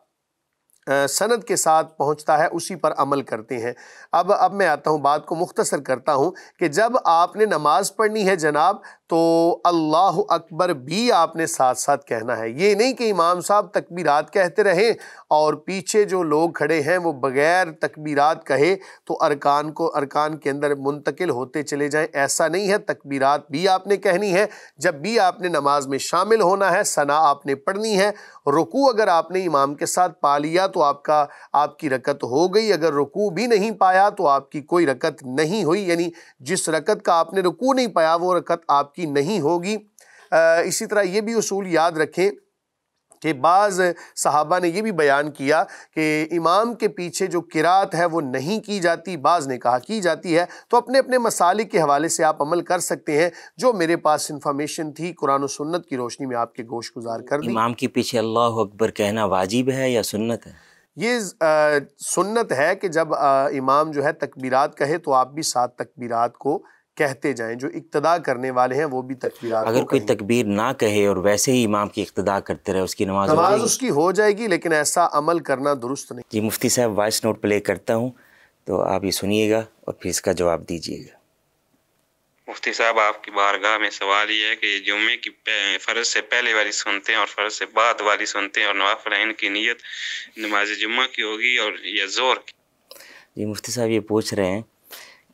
Speaker 1: سند کے ساتھ پہنچتا ہے اسی پر عمل کرتے ہیں۔ اب میں آتا ہوں، بات کو مختصر کرتا ہوں کہ جب آپ نے نماز پڑھنی ہے جناب تو اللہ اکبر بھی آپ نے ساتھ ساتھ کہنا ہے۔ یہ نہیں کہ امام صاحب تکبیرات کہتے رہیں اور پیچھے جو لوگ کھڑے ہیں وہ بغیر تکبیرات کہے تو ارکان کے اندر منتقل ہوتے چلے جائیں، ایسا نہیں ہے۔ تکبیرات بھی آپ نے کہنی ہے، جب بھی آپ نے نماز میں شامل ہونا ہے، ثنا آپ نے پڑھنی ہے۔ رکوع اگر آپ نے امام کے ساتھ پا لیا تو آپ کی رکعت ہو گئی، اگر رکوع بھی نہیں پایا تو آپ کی کوئی رکعت نہیں ہوئی، یعنی جس رکعت کا آپ نے رکوع نہیں پایا وہ رکعت آپ کی نہیں ہوگی۔ اسی طرح یہ بھی اصول یاد رکھیں کہ بعض صحابہ نے یہ بھی بیان کیا کہ امام کے پیچھے جو قرات ہے وہ نہیں کی جاتی، بعض نے کہا کی جاتی ہے۔ تو اپنے اپنے مسالک کے حوالے سے آپ عمل کر سکتے ہیں، جو میرے پاس انفارمیشن تھی قرآن و سنت کی روشنی میں آپ کے گوش گزار کر دی۔
Speaker 3: امام کے پیچھے اللہ اکبر کہنا واجب ہے یا سنت ہے؟
Speaker 1: یہ سنت ہے کہ جب امام جو ہے تکبیرات کہے تو آپ بھی ساتھ تکبیرات کو کہتے جائیں، جو اقتداء کرنے والے ہیں وہ بھی تکبیرات
Speaker 3: اگر
Speaker 1: کو
Speaker 3: کوئی
Speaker 1: کہیں۔
Speaker 3: تکبیر نہ کہے اور ویسے ہی امام کی اقتداء کرتے رہے، اس کی نماز
Speaker 1: اس کی ہو جائے گی، لیکن ایسا عمل کرنا درست نہیں۔
Speaker 3: جی مفتی صاحب وائس نوٹ پلے کرتا ہوں تو آپ یہ سنیے گا اور پھر اس کا جواب دیجیے گا۔
Speaker 4: مفتی صاحب آپ کی بارگاہ میں سوال یہ ہے کہ جمعے کی فرض سے پہلے والی سنتے ہیں اور فرض سے بعد والی سنتے ہیں اور نوافل ان کی نیت نماز جمعہ کی ہوگی اور یا ظہر کی؟
Speaker 3: جی مفتی صاحب یہ پوچھ رہے ہیں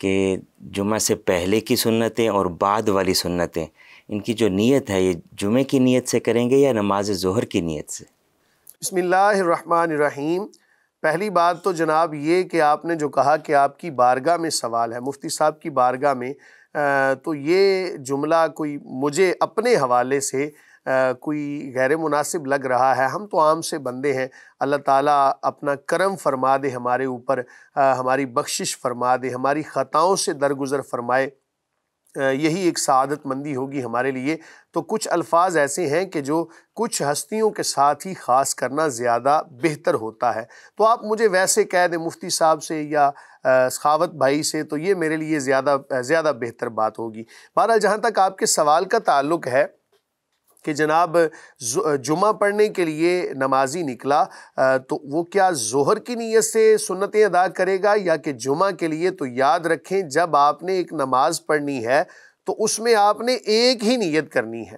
Speaker 3: کہ جمعہ سے پہلے کی سنتیں اور بعد والی سنتیں، ان کی جو نیت ہے یہ جمعے کی نیت سے کریں گے یا نماز ظہر کی نیت سے؟
Speaker 1: بسم اللہ الرحمن الرحیم۔ پہلی بات تو جناب یہ کہ آپ نے جو کہا کہ آپ کی بارگاہ میں سوال ہے، مفتی صاحب کی بارگاہ میں، تو یہ جملہ کوئی مجھے اپنے حوالے سے کوئی غیر مناسب لگ رہا ہے۔ ہم تو عام سے بندے ہیں، اللہ تعالیٰ اپنا کرم فرما دے ہمارے اوپر، ہماری بخشش فرما دے، ہماری خطاؤں سے درگزر فرمائے، یہی ایک سعادت مندی ہوگی ہمارے لیے۔ تو کچھ الفاظ ایسے ہیں کہ جو کچھ ہستیوں کے ساتھ ہی خاص کرنا زیادہ بہتر ہوتا ہے، تو آپ مجھے ویسے کہہ دیں مفتی صاحب سے یا سخاوت بھائی سے، تو یہ میرے لیے زیادہ بہتر بات ہوگی۔ بہرحال جہاں تک آپ کے سوال کا تعلق ہے کہ جناب جمعہ پڑھنے کے لیے نمازی نکلا تو وہ کیا ظہر کی نیت سے سنتیں ادا کرے گا یا کہ جمعہ کے لیے؟ تو یاد رکھیں جب آپ نے ایک نماز پڑھنی ہے تو اس میں آپ نے ایک ہی نیت کرنی ہے،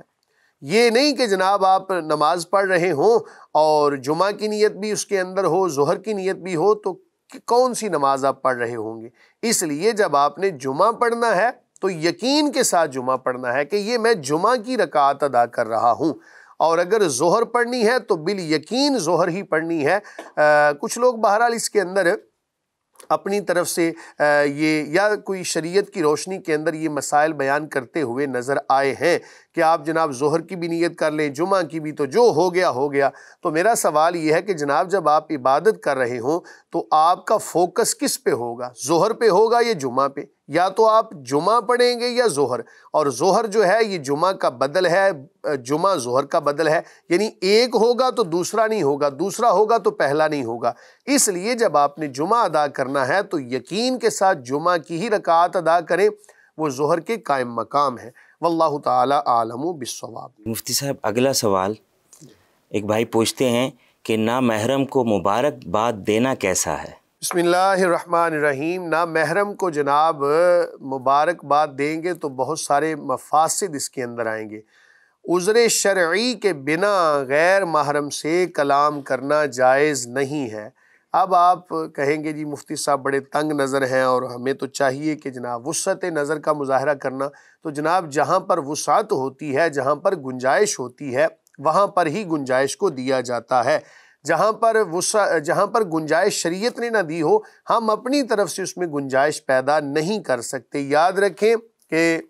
Speaker 1: یہ نہیں کہ جناب آپ نماز پڑھ رہے ہوں اور جمعہ کی نیت بھی اس کے اندر ہو، ظہر کی نیت بھی ہو، تو کون سی نماز آپ پڑھ رہے ہوں گے؟ اس لیے جب آپ نے جمعہ پڑھنا ہے تو یقین کے ساتھ جمعہ پڑھنا ہے کہ یہ میں جمعہ کی رکعت ادا کر رہا ہوں، اور اگر ظہر پڑھنی ہے تو بالیقین ظہر ہی پڑھنی ہے۔ کچھ لوگ بہرحال اس کے اندر اپنی طرف سے یہ یا کوئی شریعت کی روشنی کے اندر یہ مسائل بیان کرتے ہوئے نظر آئے ہیں کہ آپ جناب ظہر کی بھی نیت کر لیں، جمعہ کی بھی، تو جو ہو گیا ہو گیا۔ تو میرا سوال یہ ہے کہ جناب جب آپ عبادت کر رہے ہوں تو آپ کا فوکس کس پہ ہوگا؟ ظہر پہ ہوگا یا جمعہ پہ؟ یا تو آپ جمعہ پڑھیں گے یا ظہر، اور ظہر جو ہے یہ جمعہ کا بدل ہے، جمعہ ظہر کا بدل ہے، یعنی ایک ہوگا تو دوسرا نہیں ہوگا، دوسرا ہوگا تو پہلا نہیں ہوگا۔ اس لیے جب آپ نے جمعہ ادا کرنا ہے تو یقین کے ساتھ جمعہ کی ہی رکعت ادا کریں، وہ ظہر کے قائم مقام ہے۔ واللہ تعالی عالم بالصواب۔
Speaker 3: مفتی صاحب اگلا سوال، ایک بھائی پوچھتے ہیں کہ نامحرم کو مبارکباد دینا کیسا ہے؟
Speaker 1: بسم اللہ الرحمن الرحیم۔ نامحرم کو جناب مبارکباد دیں گے تو بہت سارے مفاسد اس کے اندر آئیں گے۔ عذر شرعی کے بنا غیر محرم سے کلام کرنا جائز نہیں ہے۔ اب آپ کہیں گے جی مفتی صاحب بڑے تنگ نظر ہیں اور ہمیں تو چاہیے کہ جناب وسعت نظر کا مظاہرہ کرنا، تو جناب جہاں پر وسعت ہوتی ہے، جہاں پر گنجائش ہوتی ہے، وہاں پر ہی گنجائش کو دیا جاتا ہے۔ جہاں پر گنجائش شریعت نے نہ دی ہو، ہم اپنی طرف سے اس میں گنجائش پیدا نہیں کر سکتے۔ یاد رکھیں کہ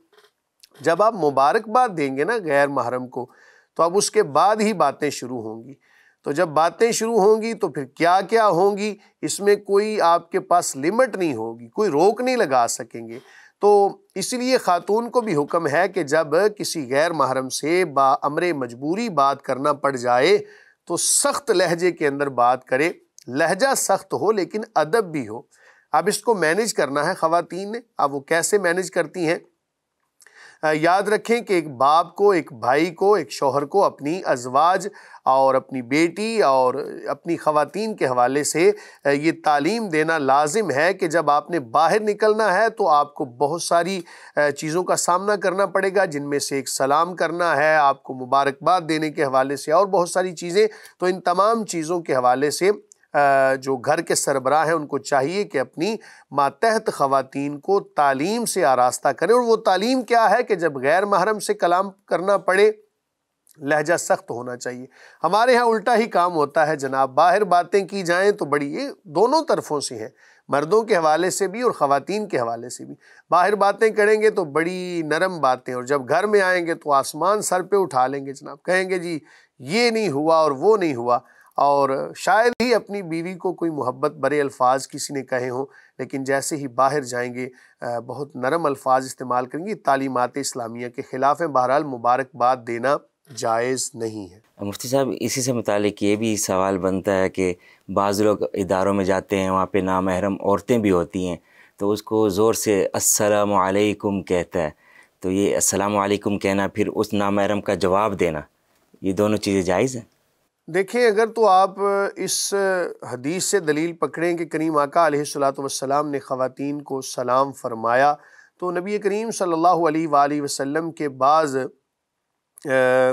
Speaker 1: جب آپ مبارکباد دیں گے نا غیر محرم کو، تو اب اس کے بعد ہی باتیں شروع ہوں گی۔ تو جب باتیں شروع ہوں گی تو پھر کیا کیا ہوں گی، اس میں کوئی آپ کے پاس لمٹ نہیں ہوگی، کوئی روک نہیں لگا سکیں گے۔ تو اس لیے خاتون کو بھی حکم ہے کہ جب کسی غیر محرم سے بامر مجبوری بات کرنا پڑ جائے تو سخت لہجے کے اندر بات کرے، لہجہ سخت ہو لیکن ادب بھی ہو۔ اب اس کو مینیج کرنا ہے خواتین نے۔ اب وہ کیسے مینیج کرتی ہیں؟ یاد رکھیں کہ ایک باپ کو، ایک بھائی کو، ایک شوہر کو اپنی ازواج اور اپنی بیٹی اور اپنی خواتین کے حوالے سے یہ تعلیم دینا لازم ہے کہ جب آپ نے باہر نکلنا ہے تو آپ کو بہت ساری چیزوں کا سامنا کرنا پڑے گا، جن میں سے ایک سلام کرنا ہے، آپ کو مبارکباد دینے کے حوالے سے اور بہت ساری چیزیں۔ تو ان تمام چیزوں کے حوالے سے جو گھر کے سربراہ ہیں ان کو چاہیے کہ اپنی ماتحت خواتین کو تعلیم سے آراستہ کریں۔ اور وہ تعلیم کیا ہے کہ جب غیر محرم سے کلام کرنا پڑے، لہجہ سخت ہونا چاہیے۔ ہمارے ہاں الٹا ہی کام ہوتا ہے جناب، باہر باتیں کی جائیں تو بڑی، یہ دونوں طرفوں سے ہیں، مردوں کے حوالے سے بھی اور خواتین کے حوالے سے بھی۔ باہر باتیں کریں گے تو بڑی نرم باتیں، اور جب گھر میں آئیں گے تو آسمان سر پہ اٹھا لیں گے جناب، کہیں گے جی یہ نہیں ہوا اور وہ نہیں ہوا۔ اور شاید ہی اپنی بیوی کو کوئی محبت برے الفاظ کسی نے کہے ہوں، لیکن جیسے ہی باہر جائیں گے بہت نرم الفاظ استعمال کریں گے۔ تعلیمات اسلامیہ کے خلاف ہیں، بہرحال مبارکباد دینا جائز نہیں ہے۔
Speaker 3: مفتی صاحب اسی سے متعلق یہ بھی سوال بنتا ہے کہ بعض لوگ اداروں میں جاتے ہیں، وہاں پہ نامحرم عورتیں بھی ہوتی ہیں، تو اس کو زور سے السلام علیکم کہتا ہے، تو یہ السلام علیکم کہنا پھر اس نامحرم کا جواب دینا، یہ دونوں چیزیں جائز ہیں؟
Speaker 1: دیکھیں اگر تو آپ اس حدیث سے دلیل پکڑیں کہ کریم آقا علیہ الصلوۃ والسلام نے خواتین کو سلام فرمایا، تو نبی کریم صلی اللہ علیہ وآلہ وسلم کے بعض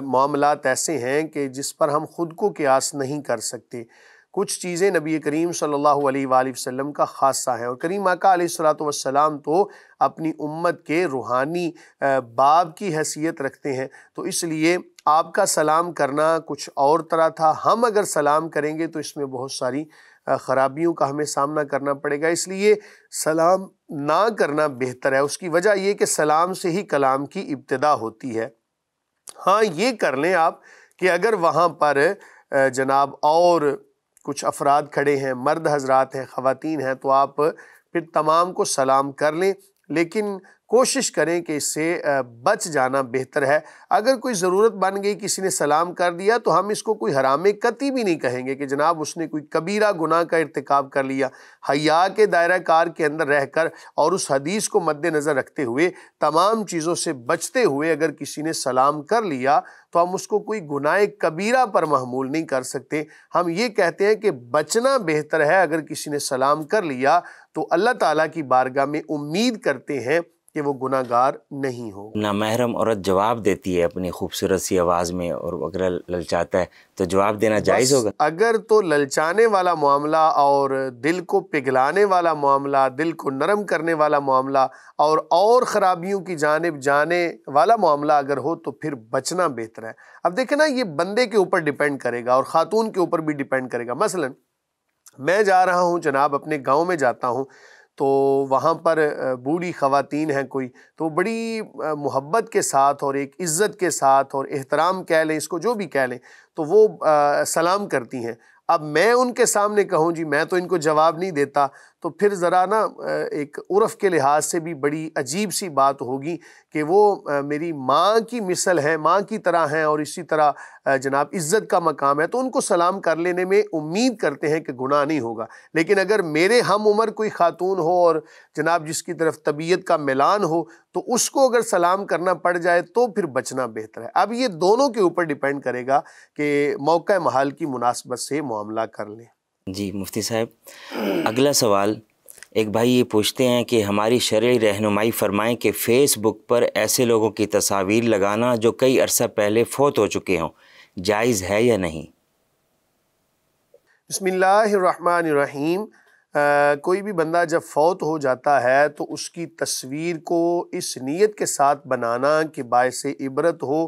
Speaker 1: معاملات ایسے ہیں کہ جس پر ہم خود کو قیاس نہیں کر سکتے۔ کچھ چیزیں نبی کریم صلی اللہ علیہ وآلہ وسلم کا خاصہ ہیں، اور کریم آقا علیہ الصلوۃ والسلام تو اپنی امت کے روحانی باپ کی حیثیت رکھتے ہیں، تو اس لیے آپ کا سلام کرنا کچھ اور طرح تھا۔ ہم اگر سلام کریں گے تو اس میں بہت ساری خرابیوں کا ہمیں سامنا کرنا پڑے گا، اس لیے سلام نہ کرنا بہتر ہے۔ اس کی وجہ یہ کہ سلام سے ہی کلام کی ابتدا ہوتی ہے۔ ہاں یہ کر لیں آپ کہ اگر وہاں پر جناب اور کچھ افراد کھڑے ہیں، مرد حضرات ہیں، خواتین ہیں، تو آپ پھر تمام کو سلام کر لیں، لیکن کوشش کریں کہ اس سے بچ جانا بہتر ہے۔ اگر کوئی ضرورت بن گئی، کسی نے سلام کر دیا، تو ہم اس کو کوئی حرام قطعی بھی نہیں کہیں گے کہ جناب اس نے کوئی کبیرہ گناہ کا ارتکاب کر لیا۔ حیا کے دائرہ کار کے اندر رہ کر اور اس حدیث کو مد نظر رکھتے ہوئے، تمام چیزوں سے بچتے ہوئے اگر کسی نے سلام کر لیا تو ہم اس کو کوئی گناہ کبیرہ پر محمول نہیں کر سکتے۔ ہم یہ کہتے ہیں کہ بچنا بہتر ہے۔ اگر کسی نے سلام کر لیا تو اللہ تعالیٰ کی بارگاہ میں امید کرتے ہیں کہ وہ گناہ گار نہیں ہو۔
Speaker 3: نامحرم عورت جواب دیتی ہے اپنی خوبصورت سی آواز میں، اور اگر للچاتا ہے تو جواب دینا جائز ہوگا؟
Speaker 1: اگر تو للچانے والا معاملہ اور دل کو پگھلانے والا معاملہ، دل کو نرم کرنے والا معاملہ اور خرابیوں کی جانب جانے والا معاملہ اگر ہو تو پھر بچنا بہتر ہے۔ اب دیکھیں نا، یہ بندے کے اوپر ڈیپینڈ کرے گا اور خاتون کے اوپر بھی ڈیپینڈ کرے گا۔ مثلا میں جا رہا ہوں جناب، اپنے گاؤں میں جاتا ہوں، تو وہاں پر بوڑھی خواتین ہیں کوئی، تو بڑی محبت کے ساتھ اور ایک عزت کے ساتھ اور احترام کہہ لیں، اس کو جو بھی کہہ لیں، تو وہ سلام کرتی ہیں۔ اب میں ان کے سامنے کہوں جی میں تو ان کو جواب نہیں دیتا، تو پھر ذرا نا ایک عرف کے لحاظ سے بھی بڑی عجیب سی بات ہوگی کہ وہ میری ماں کی مثل ہیں، ماں کی طرح ہیں، اور اسی طرح جناب عزت کا مقام ہے، تو ان کو سلام کر لینے میں امید کرتے ہیں کہ گناہ نہیں ہوگا۔ لیکن اگر میرے ہم عمر کوئی خاتون ہو اور جناب جس کی طرف طبیعت کا میلان ہو، تو اس کو اگر سلام کرنا پڑ جائے تو پھر بچنا بہتر ہے۔ اب یہ دونوں کے اوپر ڈیپینڈ کرے گا کہ موقع محال کی مناسبت سے معاملہ کر لیں۔
Speaker 3: جی مفتی صاحب، اگلا سوال ایک بھائی یہ پوچھتے ہیں کہ ہماری شرعی رہنمائی فرمائیں کہ فیس بک پر ایسے لوگوں کی تصاویر لگانا جو کئی عرصہ پہلے فوت ہو چکے ہوں، جائز ہے یا نہیں؟
Speaker 1: بسم اللہ الرحمن الرحیم۔ کوئی بھی بندہ جب فوت ہو جاتا ہے تو اس کی تصویر کو اس نیت کے ساتھ بنانا کہ باعث عبرت ہو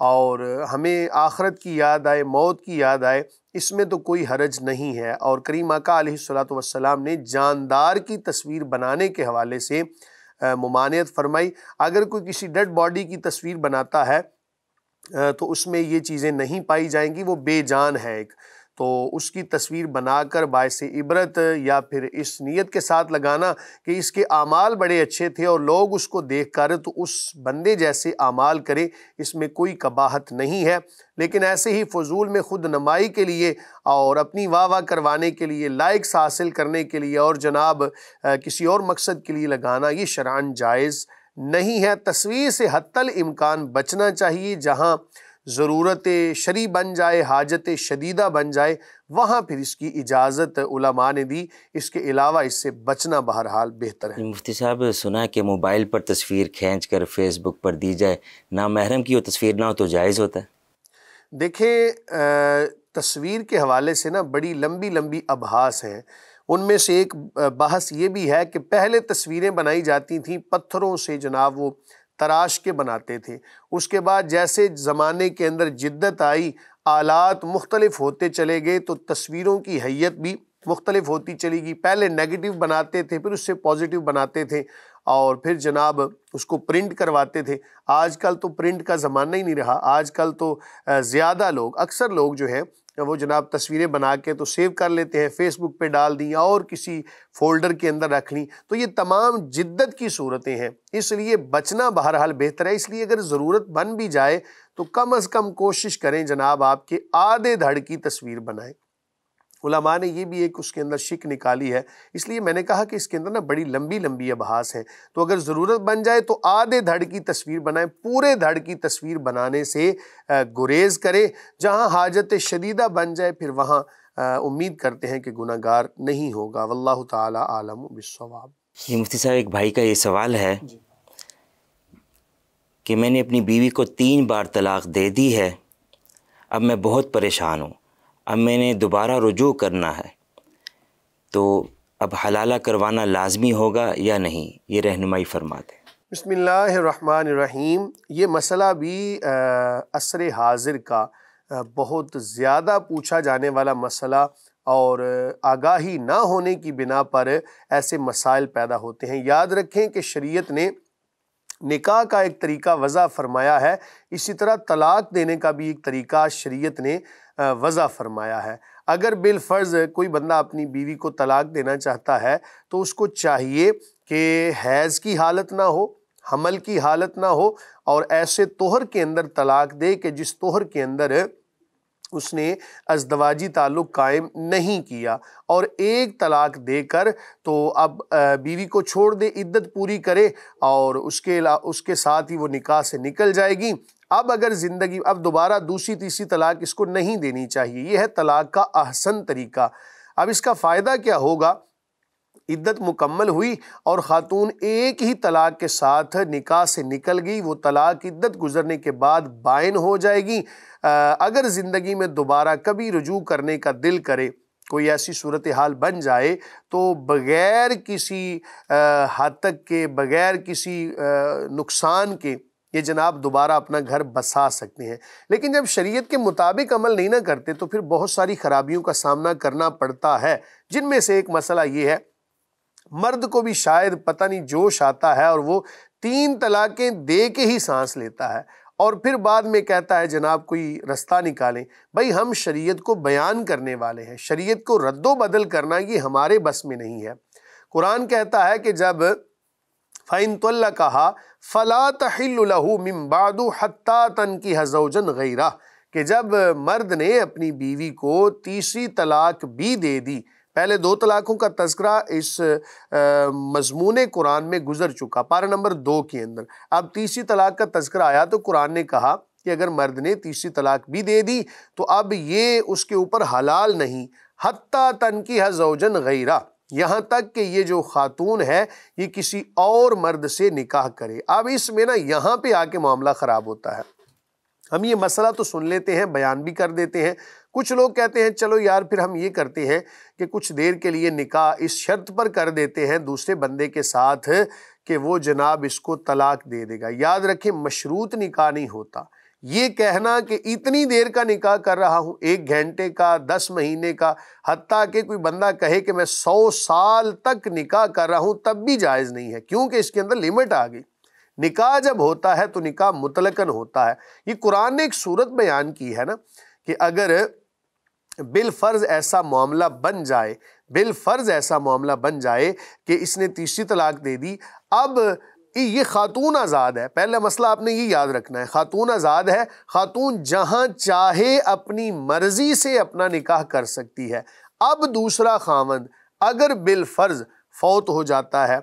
Speaker 1: اور ہمیں آخرت کی یاد آئے، موت کی یاد آئے، اس میں تو کوئی حرج نہیں ہے۔ اور کریم آقا علیہ الصلوۃ والسلام نے جاندار کی تصویر بنانے کے حوالے سے ممانعت فرمائی۔ اگر کوئی کسی ڈیڈ باڈی کی تصویر بناتا ہے تو اس میں یہ چیزیں نہیں پائی جائیں گی، وہ بے جان ہے ایک، تو اس کی تصویر بنا کر باعث عبرت یا پھر اس نیت کے ساتھ لگانا کہ اس کے اعمال بڑے اچھے تھے اور لوگ اس کو دیکھ کر تو اس بندے جیسے اعمال کریں، اس میں کوئی قباحت نہیں ہے۔ لیکن ایسے ہی فضول میں خود نمائی کے لیے اور اپنی واہ واہ کروانے کے لیے، لائکس حاصل کرنے کے لیے اور جناب کسی اور مقصد کے لیے لگانا، یہ شرعاً جائز نہیں ہے۔ تصویر سے حتی الامکان بچنا چاہیے۔ جہاں ضرورت شرعی بن جائے، حاجت شدیدہ بن جائے، وہاں پھر اس کی اجازت علماء نے دی۔ اس کے علاوہ اس سے بچنا بہرحال بہتر ہے۔
Speaker 3: مفتی صاحب، سنا ہے کہ موبائل پر تصویر کھینچ کر فیس بک پر دی جائے، نامحرم کی وہ تصویر نہ ہو تو جائز ہوتا ہے؟
Speaker 1: دیکھیں، تصویر کے حوالے سے نا بڑی لمبی لمبی ابحاث ہیں۔ ان میں سے ایک بحث یہ بھی ہے کہ پہلے تصویریں بنائی جاتی تھیں پتھروں سے، جناب وہ تراش کے بناتے تھے۔ اس کے بعد جیسے زمانے کے اندر جدت آئی، آلات مختلف ہوتے چلے گئے، تو تصویروں کی حیت بھی مختلف ہوتی چلی گئی۔ پہلے نیگیٹو بناتے تھے، پھر اس سے پازیٹیو بناتے تھے، اور پھر جناب اس کو پرنٹ کرواتے تھے۔ آج کل تو پرنٹ کا زمانہ ہی نہیں رہا۔ آج کل تو زیادہ لوگ، اکثر لوگ جو ہیں وہ جناب تصویریں بنا کے تو سیو کر لیتے ہیں، فیس بک پہ ڈال دیں اور کسی فولڈر کے اندر رکھ لیں، تو یہ تمام جدت کی صورتیں ہیں۔ اس لیے بچنا بہرحال بہتر ہے۔ اس لیے اگر ضرورت بن بھی جائے تو کم از کم کوشش کریں جناب آپ کے آدھے دھڑ کی تصویر بنائیں۔ علماء نے یہ بھی ایک اس کے اندر شک نکالی ہے، اس لیے میں نے کہا کہ اس کے اندر نا بڑی لمبی لمبی ابحاث ہیں، تو اگر ضرورت بن جائے تو آدھے دھڑ کی تصویر بنائیں۔ پورے دھڑ کی تصویر بنانے سے گریز کریں۔ جہاں حاجت شدیدہ بن جائے پھر وہاں امید کرتے ہیں کہ گناہ گار نہیں ہوگا۔ واللہ تعالی عالم بالصواب۔
Speaker 3: یہ مفتی صاحب، ایک بھائی کا یہ سوال ہے کہ میں نے اپنی بیوی کو 3 بار طلاق دے دی ہے، اب میں بہت پریشان ہوں، اب میں نے دوبارہ رجوع کرنا ہے، تو اب حلالہ کروانا لازمی ہوگا یا نہیں؟ یہ رہنمائی فرما دیں۔
Speaker 1: بسم اللہ الرحمن الرحیم۔ یہ مسئلہ بھی عصر حاضر کا بہت زیادہ پوچھا جانے والا مسئلہ، اور آگاہی نہ ہونے کی بنا پر ایسے مسائل پیدا ہوتے ہیں۔ یاد رکھیں کہ شریعت نے نکاح کا ایک طریقہ وضع فرمایا ہے، اسی طرح طلاق دینے کا بھی ایک طریقہ شریعت نے وضع فرمایا ہے۔ اگر بالفرض کوئی بندہ اپنی بیوی کو طلاق دینا چاہتا ہے تو اس کو چاہیے کہ حیض کی حالت نہ ہو حمل کی حالت نہ ہو اور ایسے طہر کے اندر طلاق دے کہ جس طہر کے اندر اس نے ازدواجی تعلق قائم نہیں کیا، اور ایک طلاق دے کر تو اب بیوی کو چھوڑ دے، عدت پوری کرے اور اس کے ساتھ ہی وہ نکاح سے نکل جائے گی۔ اب اگر زندگی اب دوبارہ دوسری تیسری طلاق اس کو نہیں دینی چاہیے، یہ ہے طلاق کا احسن طریقہ۔ اب اس کا فائدہ کیا ہوگا؟ عدت مکمل ہوئی اور خاتون ایک ہی طلاق کے ساتھ نکاح سے نکل گئی، وہ طلاق عدت گزرنے کے بعد بائن ہو جائے گی۔ اگر زندگی میں دوبارہ کبھی رجوع کرنے کا دل کرے، کوئی ایسی صورتحال بن جائے، تو بغیر کسی حد تک کے، بغیر کسی نقصان کے یہ جناب دوبارہ اپنا گھر بسا سکتے ہیں۔ لیکن جب شریعت کے مطابق عمل نہیں نہ کرتے تو پھر بہت ساری خرابیوں کا سامنا کرنا پڑتا ہے، جن میں سے ایک مسئلہ یہ ہے، مرد کو بھی شاید پتہ نہیں جوش آتا ہے اور وہ 3 طلاقیں دے کے ہی سانس لیتا ہے، اور پھر بعد میں کہتا ہے جناب کوئی رستہ نکالیں۔ بھائی ہم شریعت کو بیان کرنے والے ہیں، شریعت کو رد و بدل کرنا یہ ہمارے بس میں نہیں ہے۔ قرآن کہتا ہے کہ جب فَإِن طَلَّقَهَا فَلَا تَحِلُّ لَهُ مِن بَعْدُ حَتَّى تَنكِحَ زَوْجًا غَيْرَهُ، کہ جب مرد نے اپنی بیوی کو تیسری طلاق بھی دے دی، پہلے 2 طلاقوں کا تذکرہ اس مضمون قرآن میں گزر چکا پارہ نمبر 2 کے اندر، اب تیسری طلاق کا تذکرہ آیا تو قرآن نے کہا کہ اگر مرد نے تیسری طلاق بھی دے دی تو اب یہ اس کے اوپر حلال نہیں، حتیٰ تنکیح زوجن غیرہ، یہاں تک کہ یہ جو خاتون ہے یہ کسی اور مرد سے نکاح کرے۔ اب اس میں نا یہاں پہ آ کے معاملہ خراب ہوتا ہے۔ ہم یہ مسئلہ تو سن لیتے ہیں، بیان بھی کر دیتے ہیں، کچھ لوگ کہتے ہیں چلو یار پھر ہم یہ کرتے ہیں کہ کچھ دیر کے لیے نکاح اس شرط پر کر دیتے ہیں دوسرے بندے کے ساتھ کہ وہ جناب اس کو طلاق دے دے گا۔ یاد رکھیں مشروط نکاح نہیں ہوتا۔ یہ کہنا کہ اتنی دیر کا نکاح کر رہا ہوں، 1 گھنٹے کا، 10 مہینے کا، حتیٰ کہ کوئی بندہ کہے کہ میں 100 سال تک نکاح کر رہا ہوں، تب بھی جائز نہیں ہے، کیونکہ اس کے اندر لمٹ آ گئی۔ نکاح جب ہوتا ہے تو نکاح مطلقاً ہوتا ہے۔ یہ قرآن نے ایک صورت بیان کی ہے نا کہ اگر بالفرض ایسا معاملہ بن جائے، بالفرض ایسا معاملہ بن جائے کہ اس نے تیسری طلاق دے دی، اب یہ خاتون آزاد ہے، پہلا مسئلہ آپ نے یہ یاد رکھنا ہے، خاتون آزاد ہے، خاتون جہاں چاہے اپنی مرضی سے اپنا نکاح کر سکتی ہے۔ اب دوسرا خاوند اگر بالفرض فوت ہو جاتا ہے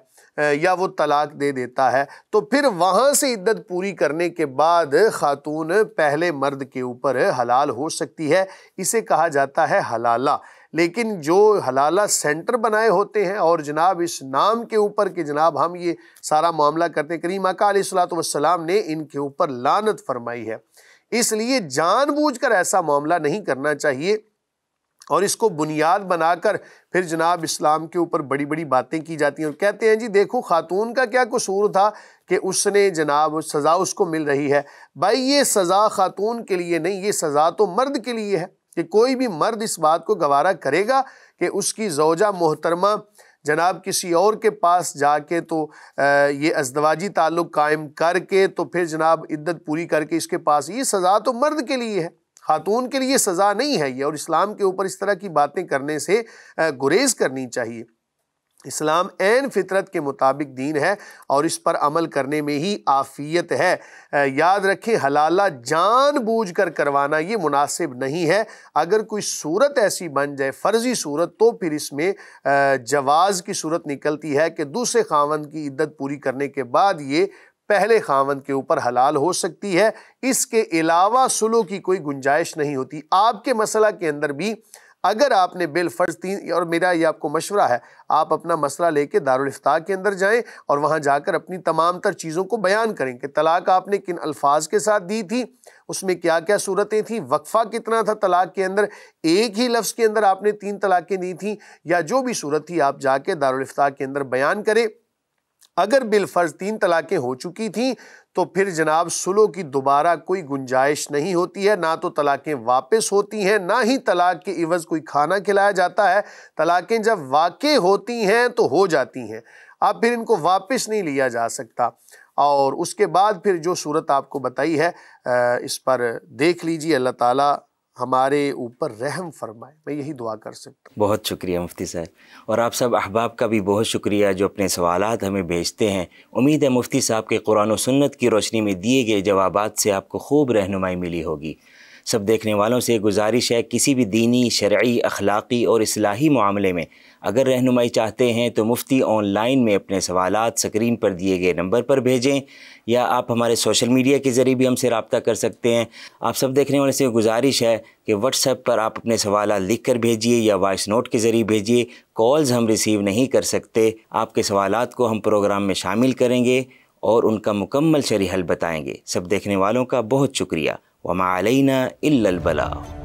Speaker 1: یا وہ طلاق دے دیتا ہے تو پھر وہاں سے عدت پوری کرنے کے بعد خاتون پہلے مرد کے اوپر حلال ہو سکتی ہے، اسے کہا جاتا ہے حلالہ۔ لیکن جو حلالہ سینٹر بنائے ہوتے ہیں اور جناب اس نام کے اوپر کہ جناب ہم یہ سارا معاملہ کرتے ہیں، کریم آقا علیہ الصلوۃ والسلام نے ان کے اوپر لعنت فرمائی ہے، اس لیے جان بوجھ کر ایسا معاملہ نہیں کرنا چاہیے اور اس کو بنیاد بنا کر پھر جناب اسلام کے اوپر بڑی بڑی باتیں کی جاتی ہیں اور کہتے ہیں جی دیکھو خاتون کا کیا قصور تھا کہ اس نے جناب سزا اس کو مل رہی ہے۔ بھائی یہ سزا خاتون کے لیے نہیں، یہ سزا تو مرد کے لیے ہے کہ کوئی بھی مرد اس بات کو گوارا کرے گا کہ اس کی زوجہ محترمہ جناب کسی اور کے پاس جا کے تو یہ ازدواجی تعلق قائم کر کے تو پھر جناب عدت پوری کر کے اس کے پاس، یہ سزا تو مرد کے لیے ہے، خاتون کے لیے سزا نہیں ہے یہ، اور اسلام کے اوپر اس طرح کی باتیں کرنے سے گریز کرنی چاہیے۔ اسلام عین فطرت کے مطابق دین ہے اور اس پر عمل کرنے میں ہی عافیت ہے۔ یاد رکھیں حلالہ جان بوجھ کر کروانا یہ مناسب نہیں ہے۔ اگر کوئی صورت ایسی بن جائے فرضی صورت تو پھر اس میں جواز کی صورت نکلتی ہے کہ دوسرے خاوند کی عدت پوری کرنے کے بعد یہ پہلے خاوند کے اوپر حلال ہو سکتی ہے، اس کے علاوہ سلو کی کوئی گنجائش نہیں ہوتی۔ آپ کے مسئلہ کے اندر بھی اگر آپ نے بالفرض اور میرا یہ آپ کو مشورہ ہے، آپ اپنا مسئلہ لے کے دارالافتاء کے اندر جائیں اور وہاں جا کر اپنی تمام تر چیزوں کو بیان کریں کہ طلاق آپ نے کن الفاظ کے ساتھ دی تھی، اس میں کیا کیا صورتیں تھیں، وقفہ کتنا تھا طلاق کے اندر، ایک ہی لفظ کے اندر آپ نے 3 طلاقیں دی تھیں یا جو بھی صورت تھی آپ جا کے دارالافتاء کے اندر بیان کریں۔ اگر بالفرض 3 طلاقیں ہو چکی تھیں تو پھر جناب سلو کی دوبارہ کوئی گنجائش نہیں ہوتی ہے، نہ تو طلاقیں واپس ہوتی ہیں، نہ ہی طلاق کے عوض کوئی کھانا کھلایا جاتا ہے۔ طلاقیں جب واقع ہوتی ہیں تو ہو جاتی ہیں، اب پھر ان کو واپس نہیں لیا جا سکتا۔ اور اس کے بعد پھر جو صورت آپ کو بتائی ہے اس پر دیکھ لیجیے، اللہ تعالیٰ ہمارے اوپر رحم فرمائے، میں یہی دعا کر سکتا ہوں۔
Speaker 3: بہت شکریہ مفتی صاحب، اور آپ سب احباب کا بھی بہت شکریہ جو اپنے سوالات ہمیں بھیجتے ہیں۔ امید ہے مفتی صاحب کے قرآن و سنت کی روشنی میں دیے گئے جوابات سے آپ کو خوب رہنمائی ملی ہوگی۔ سب دیکھنے والوں سے گزارش ہے کسی بھی دینی، شرعی، اخلاقی اور اصلاحی معاملے میں اگر رہنمائی چاہتے ہیں تو مفتی آن لائن میں اپنے سوالات سکرین پر دیے گئے نمبر پر بھیجیں، یا آپ ہمارے سوشل میڈیا کے ذریعے بھی ہم سے رابطہ کر سکتے ہیں۔ آپ سب دیکھنے والے سے گزارش ہے کہ واٹس ایپ پر آپ اپنے سوالات لکھ کر بھیجیے یا وائس نوٹ کے ذریعے بھیجیے۔ کالز ہم ریسیو نہیں کر سکتے۔ آپ کے سوالات کو ہم پروگرام میں شامل کریں گے اور ان کا مکمل شرعی حل بتائیں گے۔ سب دیکھنے والوں کا بہت شکریہ۔ وما علینا الا البلاغ۔